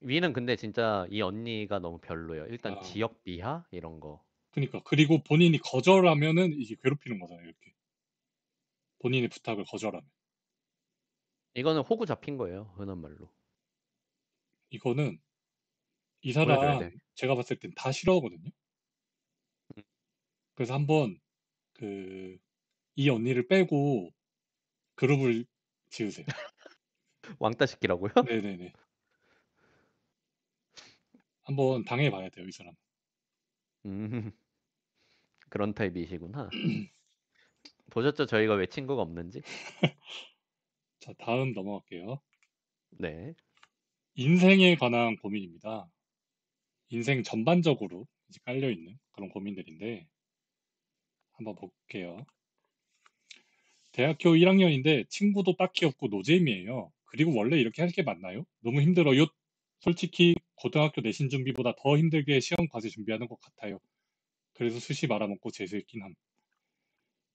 위는 근데 진짜 이 언니가 너무 별로예요. 일단 아, 지역 비하 이런 거. 그니까. 그리고 본인이 거절하면은 이게 괴롭히는 거잖아요, 이렇게. 본인의 부탁을 거절하면. 이거는 호구 잡힌 거예요. 흔한 말로. 이거는 이 보여줘야 사람 돼. 제가 봤을 땐 다 싫어하거든요. 그래서 한번 그, 이 언니를 빼고 그룹을 지으세요. 왕따 시키라고요? 네네네. 한번 당해봐야 돼요, 이 사람. 음, 그런 타입이시구나. 보셨죠? 저희가 왜 친구가 없는지? 자, 다음 넘어갈게요. 네. 인생에 관한 고민입니다. 인생 전반적으로 이제 깔려있는 그런 고민들인데, 한번 볼게요. 대학교 1학년인데 친구도 딱히 없고 노잼이에요. 그리고 원래 이렇게 할 게 맞나요? 너무 힘들어요. 솔직히 고등학교 내신 준비보다 더 힘들게 시험 과제 준비하는 것 같아요. 그래서 수시 말아먹고 재수했긴 함.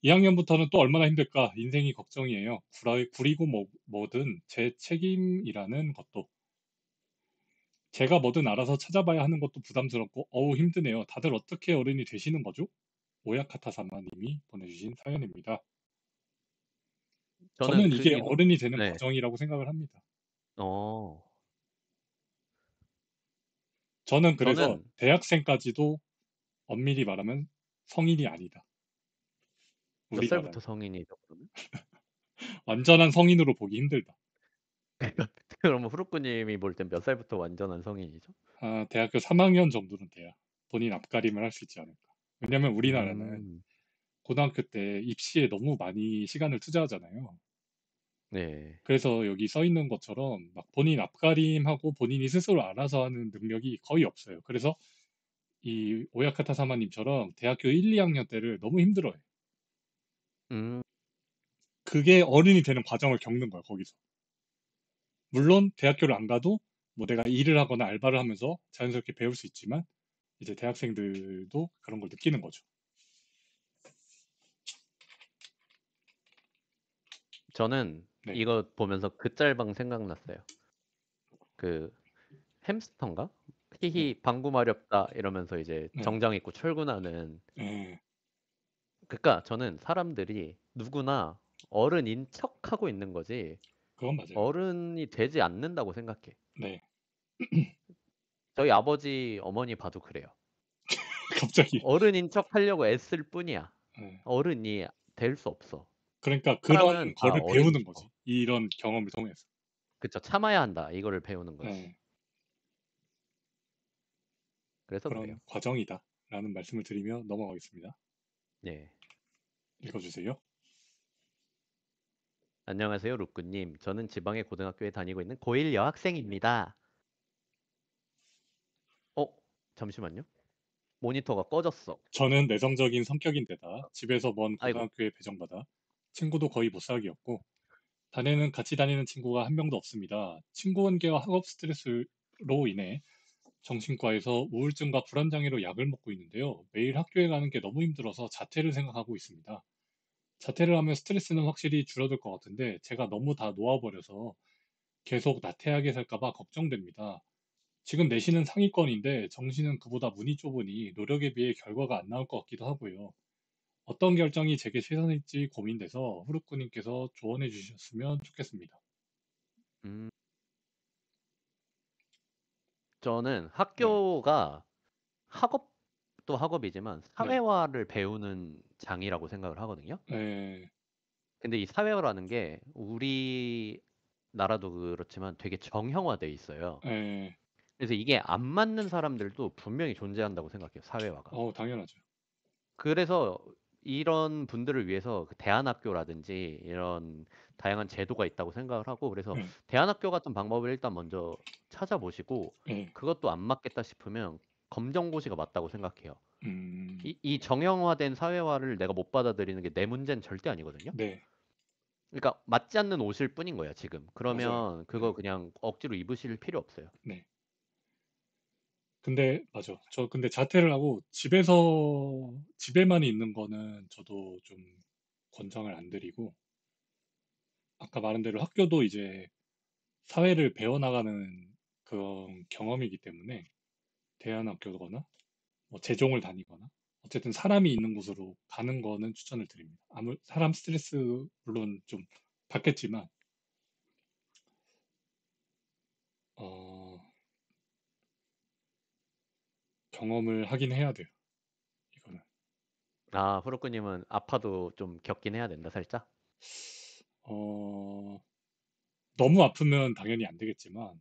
2학년부터는 또 얼마나 힘들까? 인생이 걱정이에요. 구리고 뭐든 제 책임이라는 것도. 제가 뭐든 알아서 찾아봐야 하는 것도 부담스럽고 어우 힘드네요. 다들 어떻게 어른이 되시는 거죠? 오야카타사마님이 보내주신 사연입니다. 저는 저는 이게 이거 어른이 되는 네. 과정이라고 생각을 합니다. 어. 저는 그래서 저는 대학생까지도 엄밀히 말하면 성인이 아니다. 몇 우리나라는. 살부터 성인이죠, 그러면? 완전한 성인으로 보기 힘들다. 그럼 후루꾸님이 볼 땐 몇 살부터 완전한 성인이죠? 대학교 3학년 정도는 돼야 본인 앞가림을 할 수 있지 않을까. 왜냐면 우리나라는 음, 고등학교 때 입시에 너무 많이 시간을 투자하잖아요. 네. 그래서 여기 써 있는 것처럼 막 본인 앞가림하고 본인이 스스로 알아서 하는 능력이 거의 없어요. 그래서 이 오야카타 사마님처럼 대학교 1, 2학년 때를 너무 힘들어해. 음, 그게 어른이 되는 과정을 겪는 거야, 거기서. 물론 대학교를 안 가도 뭐 내가 일을 하거나 알바를 하면서 자연스럽게 배울 수 있지만 이제 대학생들도 그런 걸 느끼는 거죠. 저는 네, 이거 보면서 그 짤방 생각났어요. 그 햄스터인가? 네, 히히 방구 마렵다 이러면서 이제 네, 정장 입고 출근하는. 네, 그러니까 저는 사람들이 누구나 어른인 척하고 있는 거지 그건 맞아요. 어른이 되지 않는다고 생각해. 네, 저희 아버지, 어머니 봐도 그래요. 갑자기. 어른인 척 하려고 애쓸 뿐이야. 네. 어른이 될 수 없어. 그러니까 그런 사람은 다 거를 어리고 배우는 싶어. 거지. 이런 경험을 통해서. 그쵸. 참아야 한다. 이거를 배우는 거지. 네, 그래서 그래요. 그런 과정이다. 라는 말씀을 드리며 넘어가겠습니다. 네. 읽어주세요. 안녕하세요, 루꾸님. 저는 지방의 고등학교에 다니고 있는 고1 여학생입니다. 어? 잠시만요. 모니터가 꺼졌어. 저는 내성적인 성격인데다 집에서 먼 아이고. 고등학교에 배정받아 친구도 거의 못 사귀었고 반에는 같이 다니는 친구가 한 명도 없습니다. 친구 관계와 학업 스트레스로 인해 정신과에서 우울증과 불안장애로 약을 먹고 있는데요. 매일 학교에 가는 게 너무 힘들어서 자퇴를 생각하고 있습니다. 자퇴를 하면 스트레스는 확실히 줄어들 것 같은데 제가 너무 다 놓아버려서 계속 나태하게 살까봐 걱정됩니다. 지금 내신은 상위권인데 정시는 그보다 문이 좁으니 노력에 비해 결과가 안 나올 것 같기도 하고요. 어떤 결정이 제게 최선일지 고민돼서 후루꾸님께서 조언해 주셨으면 좋겠습니다. 음, 저는 네, 학교가 학업도 학업이지만 네, 사회화를 배우는 장이라고 생각을 하거든요. 네, 근데 이 사회화라는 게 우리나라도 그렇지만 되게 정형화돼 있어요. 네. 그래서 이게 안 맞는 사람들도 분명히 존재한다고 생각해요, 사회화가. 당연하죠. 그래서 이런 분들을 위해서 그 대안학교라든지 이런 다양한 제도가 있다고 생각을 하고, 그래서 네, 대안학교 같은 방법을 일단 먼저 찾아보시고, 네, 그것도 안 맞겠다 싶으면 검정고시가 맞다고 생각해요. 음, 이 정형화된 사회화를 내가 못 받아들이는 게 내 문제는 절대 아니거든요. 네, 그러니까 맞지 않는 옷일 뿐인 거야, 지금. 맞아요. 그러면 그거 네, 그냥 억지로 입으실 필요 없어요. 네. 근데, 맞아. 저 근데 자퇴를 하고 집에만 있는 거는 저도 좀 권장을 안 드리고, 아까 말한 대로 학교도 이제 사회를 배워나가는 그런 경험이기 때문에 대안학교거나 뭐 재종을 다니거나 어쨌든 사람이 있는 곳으로 가는 거는 추천을 드립니다. 사람 스트레스 물론 좀 받겠지만 어, 경험을 하긴 해야 돼요. 이거는 아, 후루꾸님은 아파도 좀 겪긴 해야 된다, 살짝. 어, 너무 아프면 당연히 안 되겠지만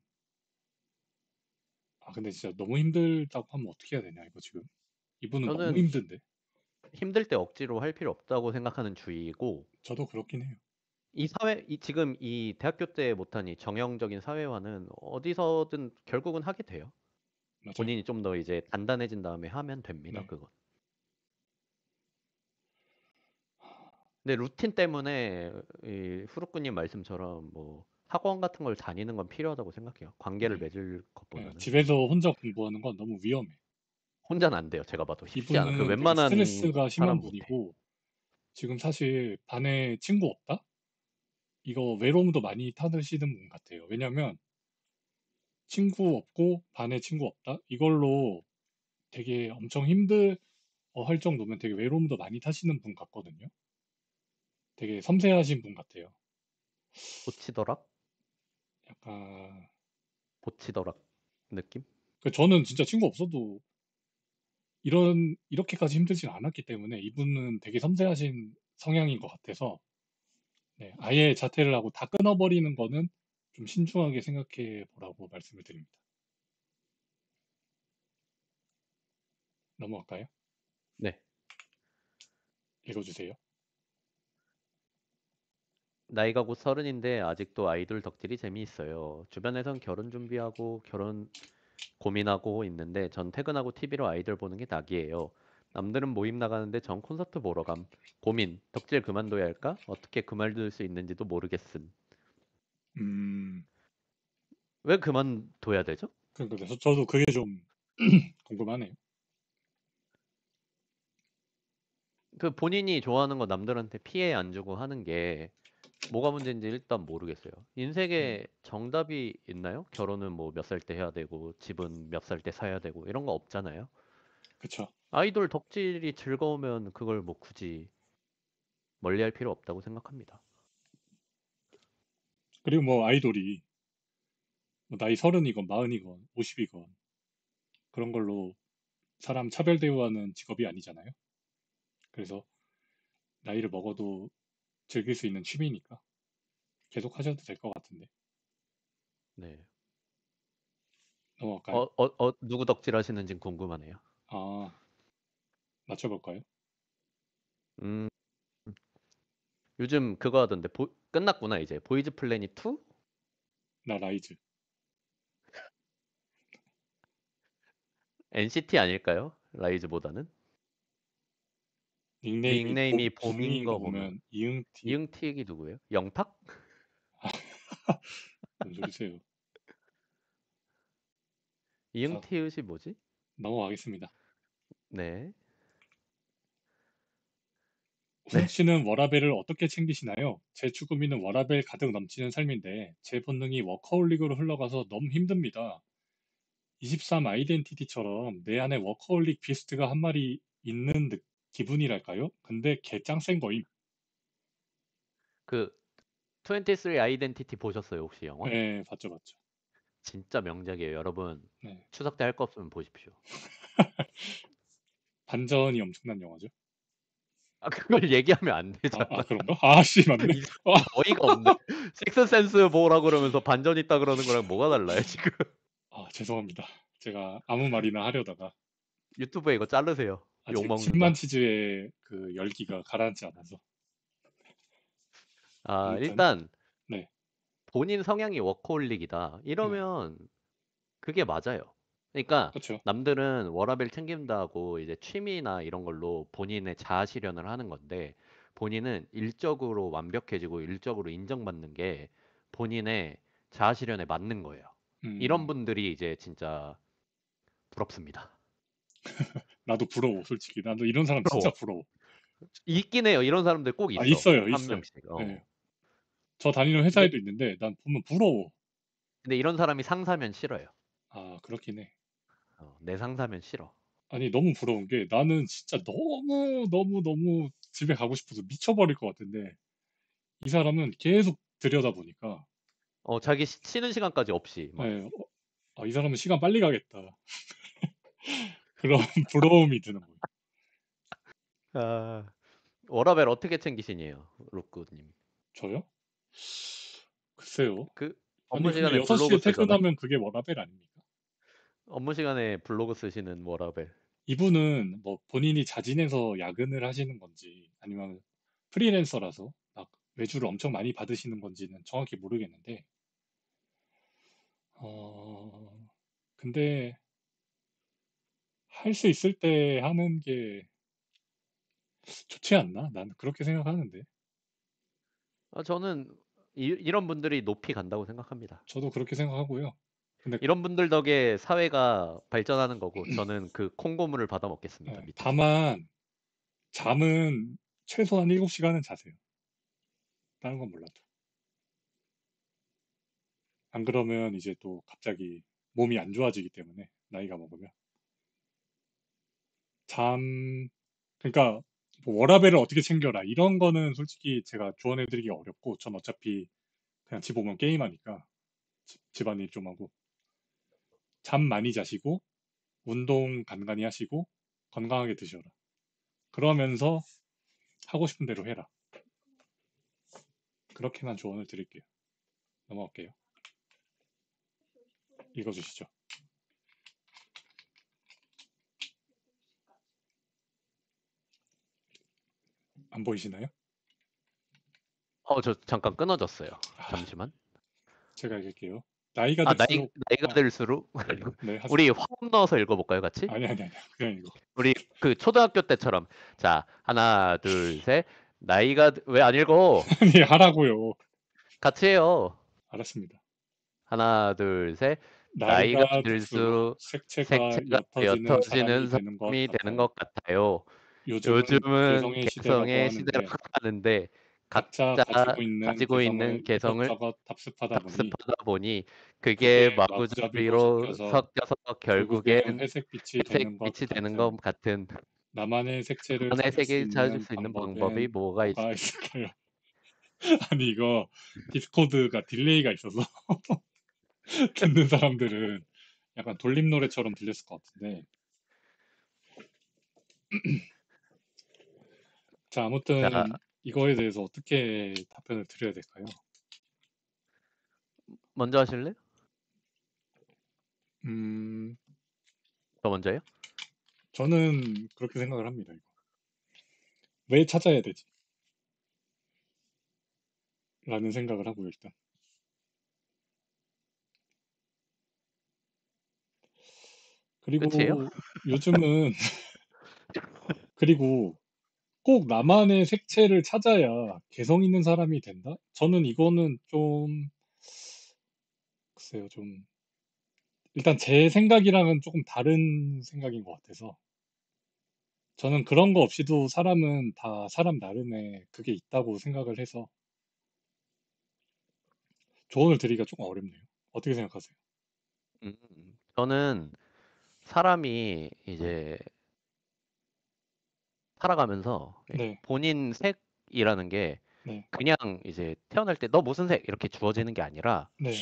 근데 진짜 너무 힘들다고 하면 어떻게 해야 되냐 이거 지금 이분은 너무 저는 힘든데 힘들 때 억지로 할 필요 없다고 생각하는 주의이고, 저도 그렇긴 해요. 지금 이 대학교 때 못한 이 정형적인 사회화는 어디서든 결국은 하게 돼요. 맞아요. 본인이 좀 더 이제 단단해진 다음에 하면 됩니다, 네, 그건. 근데 루틴 때문에 이 후루꾸님 말씀처럼 뭐 학원 같은 걸 다니는 건 필요하다고 생각해요. 관계를 네. 맺을 것보다는. 집에서 혼자 공부하는 건 너무 위험해. 혼자는 안 돼요. 제가 봐도 쉽지 않아. 그 이분은 되게 웬만한 스트레스가 심한 사람 못해. 분이고 지금 사실 반에 친구 없다? 이거 외로움도 많이 타드시는 분 같아요. 왜냐면 친구 없고 반에 친구 없다? 이걸로 되게 엄청 할 정도면 되게 외로움도 많이 타시는 분 같거든요. 되게 섬세하신 분 같아요. 보치더락? 약간 보치더락 느낌? 저는 진짜 친구 없어도 이렇게까지 힘들진 않았기 때문에 이분은 되게 섬세하신 성향인 것 같아서 네, 아예 자퇴를 하고 다 끊어버리는 거는 좀 신중하게 생각해 보라고 말씀을 드립니다. 넘어갈까요? 네. 읽어주세요. 나이가 곧 30인데 아직도 아이돌 덕질이 재미있어요. 주변에선 결혼 준비하고 결혼 고민하고 있는데 전 퇴근하고 TV로 아이돌 보는 게 낙이에요. 남들은 모임 나가는데 전 콘서트 보러 감. 고민. 덕질 그만둬야 할까? 어떻게 그만둘 수 있는지도 모르겠음. 음, 왜 그만둬야 되죠? 그래서 저도 그게 좀 궁금하네요. 그 본인이 좋아하는 거 남들한테 피해 안 주고 하는 게 뭐가 문제인지 일단 모르겠어요. 음, 인생에 정답이 있나요? 결혼은 뭐 몇 살 때 해야 되고 집은 몇 살 때 사야 되고 이런 거 없잖아요. 그쵸. 아이돌 덕질이 즐거우면 그걸 뭐 굳이 멀리할 필요 없다고 생각합니다. 그리고 뭐 아이돌이 뭐 나이 30이건 40이건 50이건 그런 걸로 사람 차별 대우하는 직업이 아니잖아요. 그래서 나이를 먹어도 즐길 수 있는 취미니까 계속 하셔도 될 것 같은데. 네. 넘어갈까요? 누구 덕질 하시는지 궁금하네요. 아, 맞춰볼까요? 음, 요즘 그거 하던데 끝났구나 이제. 보이즈 플래닛 2? 나 라이즈. NCT 아닐까요? 라이즈보다는? 닉네임이 닉네임이 봄인 봄인 거 거 보면 보면 이응티. 이응티액이 누구예요? 영탁? 뭔 소리세요? 자, 이응티읒이 뭐지? 넘어가겠습니다. 네. 훈 네. 씨는 워라밸을 어떻게 챙기시나요? 제 추구미는 워라밸 가득 넘치는 삶인데 제 본능이 워커홀릭으로 흘러가서 너무 힘듭니다. 23 아이덴티티처럼 내 안에 워커홀릭 비스트가 한 마리 있는 기분이랄까요? 근데 개짱 센 거임. 그 23 아이덴티티 보셨어요, 혹시 영화? 네, 봤죠, 봤죠. 진짜 명작이에요. 여러분, 네. 추석 때 할 거 없으면 보십시오. 반전이 엄청난 영화죠. 아, 그걸 얘기하면 안 되잖아. 그런가? 씨, 맞네. 어이가 없네. 식스센스 보라고 그러면서 반전 있다 그러는 거랑 뭐가 달라요, 지금? 죄송합니다. 제가 아무 말이나 하려다가 유튜브에 이거 자르세요. 아직 욕먹는 10만 거. 치즈의 그 열기가 가라앉지 않아서. 아무튼, 일단 네, 본인 성향이 워커홀릭이다. 네, 이러면 그게 맞아요. 그러니까 그렇죠. 남들은 워라밸 챙긴다고 이제 취미나 이런 걸로 본인의 자아 실현을 하는 건데 본인은 일적으로 완벽해지고 일적으로 인정받는 게 본인의 자아 실현에 맞는 거예요. 이런 음, 분들이 이제 진짜 부럽습니다. 나도 부러워, 솔직히. 나도 이런 사람 진짜 부러워. 부러워. 있긴 해요. 이런 사람들 꼭 있어. 있어요, 한 있어. 명씩. 네. 저 다니는 근데 회사에도 있는데 난 보면 부러워. 이런 사람이 상사면 싫어요. 그렇긴 해. 내 상사면 싫어. 아니, 너무 부러운 게 나는 진짜 너무, 너무, 너무 집에 가고 싶어서 미쳐버릴 것 같은데 이 사람은 계속 들여다보니까 자기 쉬는 시간까지 없이 막. 네, 이 사람은 시간 빨리 가겠다. 그런 부러움이 드는 거예요. 아, 워라밸 어떻게 챙기시니에요, 로꾸님? 저요? 글쎄요. 그 아니, 업무 근데 시간에 블로그 6시에 쓰잖아요. 퇴근하면 그게 워라밸 아닙니까? 업무 시간에 블로그 쓰시는 워라밸. 이분은 뭐 본인이 자진해서 야근을 하시는 건지 아니면 프리랜서라서 막 외주를 엄청 많이 받으시는 건지는 정확히 모르겠는데, 어, 근데 할 수 있을 때 하는 게 좋지 않나? 난 그렇게 생각하는데. 저는 이런 분들이 높이 간다고 생각합니다. 저도 그렇게 생각하고요. 근데 이런 분들 덕에 사회가 발전하는 거고 저는 그 콩고물을 받아 먹겠습니다, 밑에서. 다만 잠은 최소한 7시간은 자세요. 다른 건 몰라도. 안 그러면 이제 또 갑자기 몸이 안 좋아지기 때문에 나이가 먹으면. 잠, 그러니까 뭐 워라밸을 어떻게 챙겨라 이런 거는 솔직히 제가 조언해드리기 어렵고 전 어차피 그냥 집 오면 게임하니까 집안일 좀 하고 잠 많이 자시고 운동 간간히 하시고 건강하게 드셔라. 그러면서 하고 싶은 대로 해라. 그렇게만 조언을 드릴게요. 넘어갈게요. 읽어주시죠. 안 보이시나요? 저 잠깐 끊어졌어요. 아, 잠시만. 제가 읽을게요. 나이가 아, 들수록 나이가 아, 들수록 네, 하세요. 우리 화음 넣어서 읽어볼까요, 같이? 아니 그냥 이거. 우리 그 초등학교 때처럼. 자, 하나, 둘, 셋. 나이가 왜 안 읽어? 아니 하라고요. 같이 해요. 알았습니다. 하나, 둘, 셋. 나이가 나이가 들수록 들수록 색채가 색채가 옅어지는 옅어지는 사람이 되는 것 사람이 되는 같아요. 것 같아요. 요즘은 요즘은 개성의 시대라고 개성의 시대라고 하는데 하는데 각자 각자 가지고 있는 가지고 있는 개성을 이것저것 답습하다 보니 답습하다 보니 그게 그게 마구잡이로 마구잡이로 섞여서 섞여서 결국엔 결국엔 회색빛이 되는 것 회색빛이 되는 것 같아요. 같은 나만의 색채를 안의 찾을 수 색을 찾을 있는 수 있는 방법이 방법은 뭐가 있을까요? 아니 이거 디스코드가 딜레이가 있어서 듣는 사람들은 약간 돌림 노래처럼 들렸을 것 같은데 자 자, 아무튼 이거에 대해서 어떻게 답변을 드려야 될까요? 먼저 하실래요? 음 저 먼저요? 저는 그렇게 생각을 합니다. 이거. 왜 찾아야 되지? 라는 생각을 하고요 일단. 끝이에요? 그리고 요즘은 그리고 꼭 나만의 색채를 찾아야 개성 있는 사람이 된다? 저는 이거는 좀 글쎄요 좀 일단 제 생각이랑은 조금 다른 생각인 것 같아서 저는 그런 거 없이도 사람은 다 사람 나름의 그게 있다고 생각을 해서 조언을 드리기가 조금 어렵네요. 어떻게 생각하세요? 저는 사람이 이제 살아가면서 네, 본인 색이라는 게 네, 그냥 이제 태어날 때 너 무슨 색 이렇게 주어지는 게 아니라 네,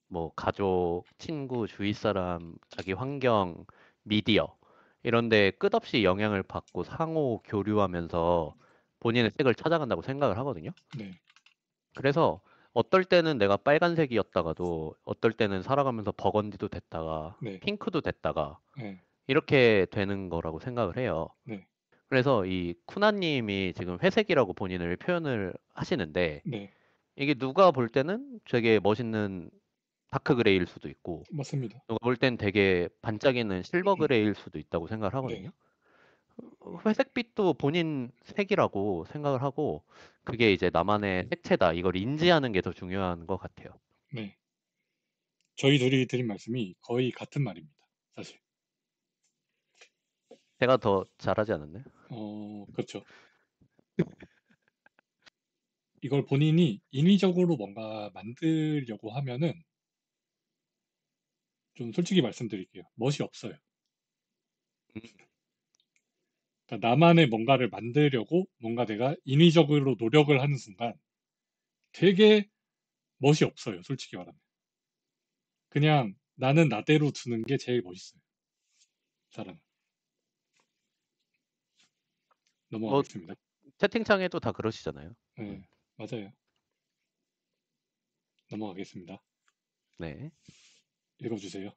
뭐 가족, 친구, 주위 사람, 자기 환경, 미디어 이런 데 끝없이 영향을 받고 상호 교류하면서 본인의 색을 찾아간다고 생각을 하거든요. 네, 그래서 어떨 때는 내가 빨간색이었다가도 어떨 때는 살아가면서 버건디도 됐다가 네, 핑크도 됐다가 네, 이렇게 되는 거라고 생각을 해요. 네, 그래서 이 쿠나님이 지금 회색이라고 본인을 표현을 하시는데 네, 이게 누가 볼 때는 되게 멋있는 다크 그레이일 수도 있고 맞습니다. 누가 볼 땐 되게 반짝이는 실버 그레이일 수도 있다고 생각을 하거든요. 네, 회색빛도 본인 색이라고 생각을 하고 그게 이제 나만의 색채다. 이걸 인지하는 게 더 중요한 것 같아요. 네. 저희 둘이 드린 말씀이 거의 같은 말입니다. 사실. 제가 더 잘하지 않았나요? 그렇죠. 이걸 본인이 인위적으로 뭔가 만들려고 하면은 좀 솔직히 말씀드릴게요. 멋이 없어요. 음, 그러니까 나만의 뭔가를 만들려고 뭔가 내가 인위적으로 노력을 하는 순간 되게 멋이 없어요. 솔직히 말하면. 그냥 나는 나대로 두는 게 제일 멋있어요. 사람은. 뭐 넘어가겠습니다. 채팅창에도 다 그러시잖아요. 네, 맞아요. 넘어가겠습니다. 네. 읽어주세요.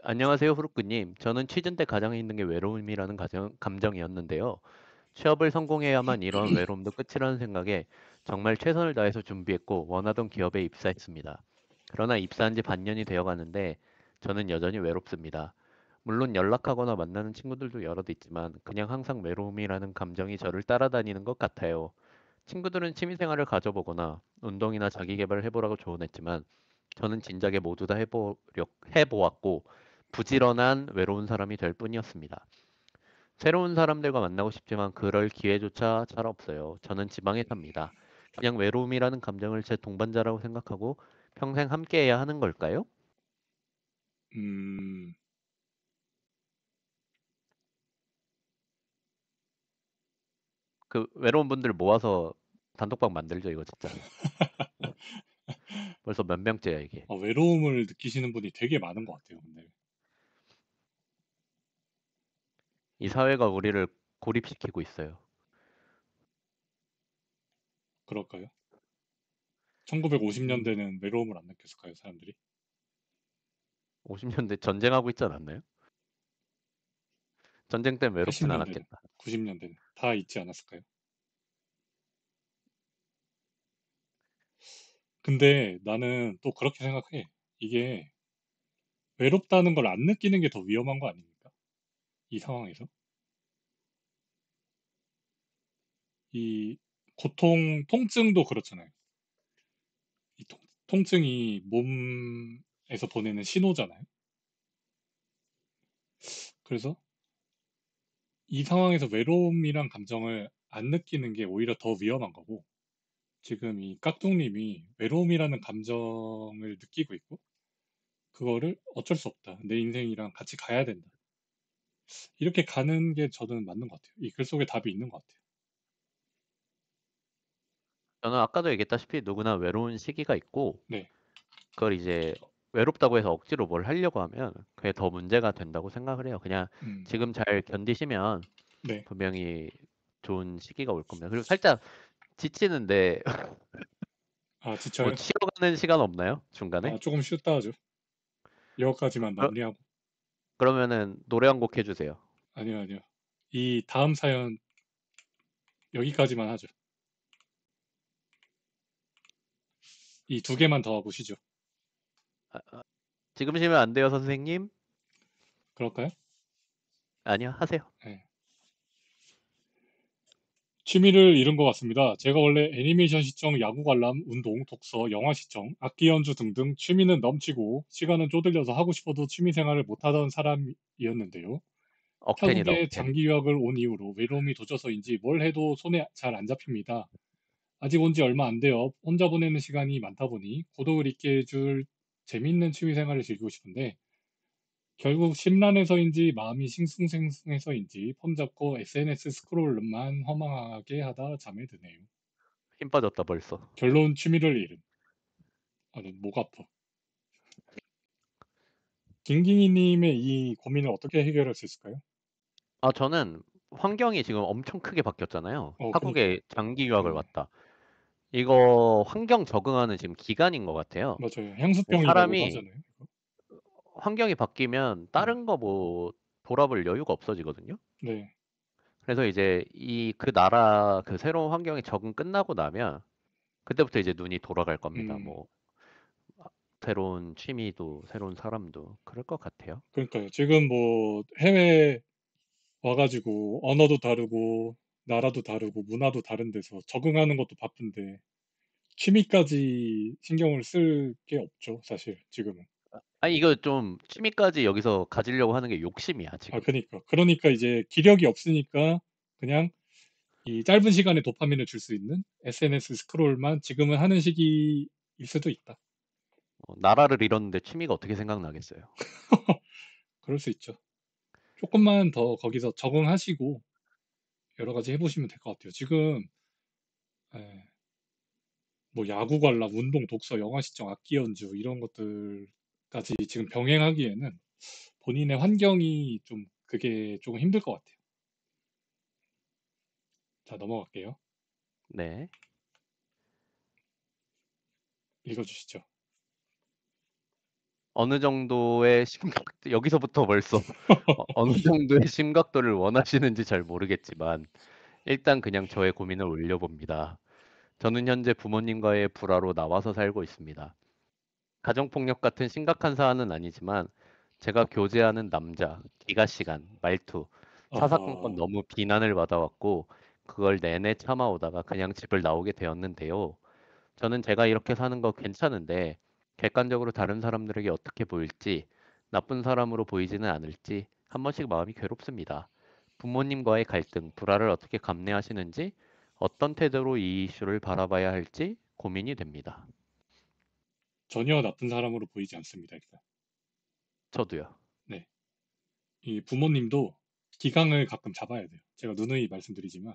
안녕하세요, 후루꾸님. 저는 취준 때 가장 힘든 게 외로움이라는 감정이었는데요. 취업을 성공해야만 이런 외로움도 끝이라는 생각에 정말 최선을 다해서 준비했고 원하던 기업에 입사했습니다. 그러나 입사한 지 반년이 되어 가는데 저는 여전히 외롭습니다. 물론 연락하거나 만나는 친구들도 여럿 있지만 그냥 항상 외로움이라는 감정이 저를 따라다니는 것 같아요. 친구들은 취미생활을 가져보거나 운동이나 자기계발을 해보라고 조언했지만 저는 진작에 모두 다 해보았고 부지런한 외로운 사람이 될 뿐이었습니다. 새로운 사람들과 만나고 싶지만 그럴 기회조차 잘 없어요. 저는 지방에 삽니다. 그냥 외로움이라는 감정을 제 동반자라고 생각하고 평생 함께해야 하는 걸까요? 음, 그 외로운 분들 모아서 단톡방 만들죠, 이거 진짜. 벌써 몇 명째야 이게. 외로움을 느끼시는 분이 되게 많은 것 같아요. 근데 이 사회가 우리를 고립시키고 있어요. 그럴까요? 1950년대는 외로움을 안 느꼈을까요, 사람들이? 50년대 전쟁하고 있지 않았나요? 전쟁 때문에 외롭진 80년대는, 않았겠다. 90년대는 다 있지 않았을까요? 근데 나는 또 그렇게 생각해. 이게 외롭다는 걸 안 느끼는 게 더 위험한 거 아닙니까? 이 상황에서. 이 통증도 그렇잖아요. 이 통증이 몸에서 보내는 신호잖아요. 그래서 이 상황에서 외로움이란 감정을 안 느끼는 게 오히려 더 위험한 거고, 지금 이 깍둑님이 외로움이라는 감정을 느끼고 있고, 그거를 어쩔 수 없다. 내 인생이랑 같이 가야 된다. 이렇게 가는 게 저는 맞는 것 같아요. 이 글 속에 답이 있는 것 같아요. 저는 아까도 얘기했다시피 누구나 외로운 시기가 있고 네. 그걸 이제 외롭다고 해서 억지로 뭘 하려고 하면 그게 더 문제가 된다고 생각을 해요. 그냥 음, 지금 잘 견디시면 네. 분명히 좋은 시기가 올 겁니다. 그리고 살짝 지치는데 아, 뭐 지쳐요? 쉬러 가는 시간 없나요? 중간에? 아, 조금 쉬었다 하죠. 여기까지만 그러, 마무리하고. 그러면은 노래 한 곡 해주세요. 아니요, 아니요. 이 다음 사연 여기까지만 하죠. 이 두 개만 더 하고 쉬죠. 지금 쉬면 안 돼요, 선생님? 그럴까요? 아니요, 하세요. 네. 취미를 잃은 것 같습니다. 제가 원래 애니메이션 시청, 야구 관람, 운동, 독서, 영화 시청, 악기 연주 등등 취미는 넘치고 시간은 쪼들려서 하고 싶어도 취미 생활을 못하던 사람이었는데요. 억텐이다, 타국에 억텐. 장기 유학을 온 이후로 외로움이 도져서인지 뭘 해도 손에 잘 안 잡힙니다. 아직 온 지 얼마 안 돼요. 혼자 보내는 시간이 많다 보니 고독을 잊게 해줄 재밌는 취미 생활을 즐기고 싶은데 결국 심란해서인지 마음이 싱숭생숭해서인지 폰 잡고 SNS 스크롤만 허망하게 하다 잠에 드네요. 힘 빠졌다, 벌써. 결론 취미를 잃음. 아니, 목 아파. 김기희님의 이 고민을 어떻게 해결할 수 있을까요? 저는 환경이 지금 엄청 크게 바뀌었잖아요. 그니까요. 타국에 장기 유학을 네, 왔다. 이거 환경 적응하는 지금 기간인 것 같아요. 맞아요. 근데 향수병이라고도 사람이 하잖아요. 이거. 환경이 바뀌면 네, 다른 거 뭐 돌아볼 여유가 없어지거든요. 네, 그래서 이제 그 나라 그 새로운 환경에 적응 끝나고 나면 그때부터 이제 눈이 돌아갈 겁니다. 음, 뭐 새로운 취미도 새로운 사람도 그럴 것 같아요. 그러니까요. 지금 뭐 해외 와가지고 언어도 다르고 나라도 다르고 문화도 다른 데서 적응하는 것도 바쁜데 취미까지 신경을 쓸 게 없죠, 사실 지금은. 아니 이거 좀 취미까지 여기서 가지려고 하는 게 욕심이야 아, 지금. 그러니까 이제 기력이 없으니까 그냥 이 짧은 시간에 도파민을 줄 수 있는 SNS 스크롤만 지금은 하는 시기일 수도 있다. 나라를 잃었는데 취미가 어떻게 생각나겠어요. 그럴 수 있죠. 조금만 더 거기서 적응하시고 여러 가지 해보시면 될 것 같아요. 지금 예, 뭐 야구 관람, 운동, 독서, 영화 시청, 악기 연주 이런 것들까지 지금 병행하기에는 본인의 환경이 좀 그게 조금 힘들 것 같아요. 자, 넘어갈게요. 네. 읽어주시죠. 어느 정도의 심각 여기서부터 벌써 어느 정도의 심각도를 원하시는지 잘 모르겠지만 일단 그냥 저의 고민을 올려봅니다. 저는 현재 부모님과의 불화로 나와서 살고 있습니다. 가정폭력 같은 심각한 사안은 아니지만 제가 교제하는 남자, 기가 시간, 말투, 사사건건 아하, 너무 비난을 받아왔고 그걸 내내 참아오다가 그냥 집을 나오게 되었는데요. 저는 제가 이렇게 사는 거 괜찮은데 객관적으로 다른 사람들에게 어떻게 보일지 나쁜 사람으로 보이지는 않을지 한 번씩 마음이 괴롭습니다. 부모님과의 갈등, 불화를 어떻게 감내하시는지 어떤 태도로 이 이슈를 바라봐야 할지 고민이 됩니다. 전혀 나쁜 사람으로 보이지 않습니다, 일단. 저도요. 네. 이 부모님도 기강을 가끔 잡아야 돼요. 제가 누누이 말씀드리지만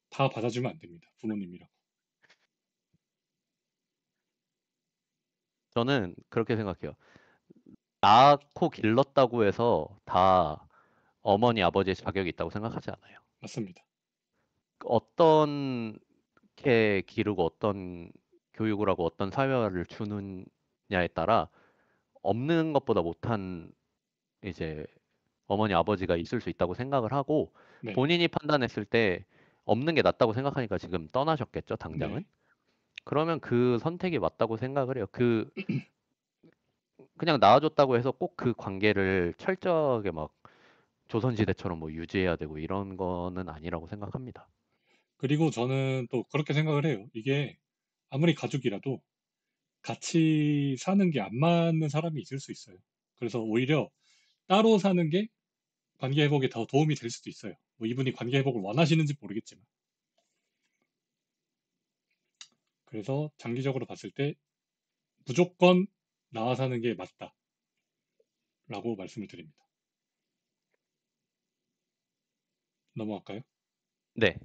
다 받아주면 안 됩니다. 부모님이랑. 저는 그렇게 생각해요. 낳고 길렀다고 해서 다 어머니 아버지의 자격이 있다고 생각하지 않아요. 맞습니다. 어떤 게 기르고 어떤 교육을 하고 어떤 사회화를 주느냐에 따라 없는 것보다 못한 이제 어머니 아버지가 있을 수 있다고 생각을 하고 네, 본인이 판단했을 때 없는 게 낫다고 생각하니까 지금 떠나셨겠죠, 당장은. 네, 그러면 그 선택이 맞다고 생각을 해요. 그냥 낳아줬다고 해서 꼭 그 관계를 철저하게 막 조선시대처럼 뭐 유지해야 되고 이런 거는 아니라고 생각합니다. 그리고 저는 또 그렇게 생각을 해요. 이게 아무리 가족이라도 같이 사는 게 안 맞는 사람이 있을 수 있어요. 그래서 오히려 따로 사는 게 관계 회복에 더 도움이 될 수도 있어요. 뭐 이분이 관계 회복을 원하시는지 모르겠지만. 그래서 장기적으로 봤을 때 무조건 나와 사는 게 맞다라고 말씀을 드립니다. 넘어갈까요? 네.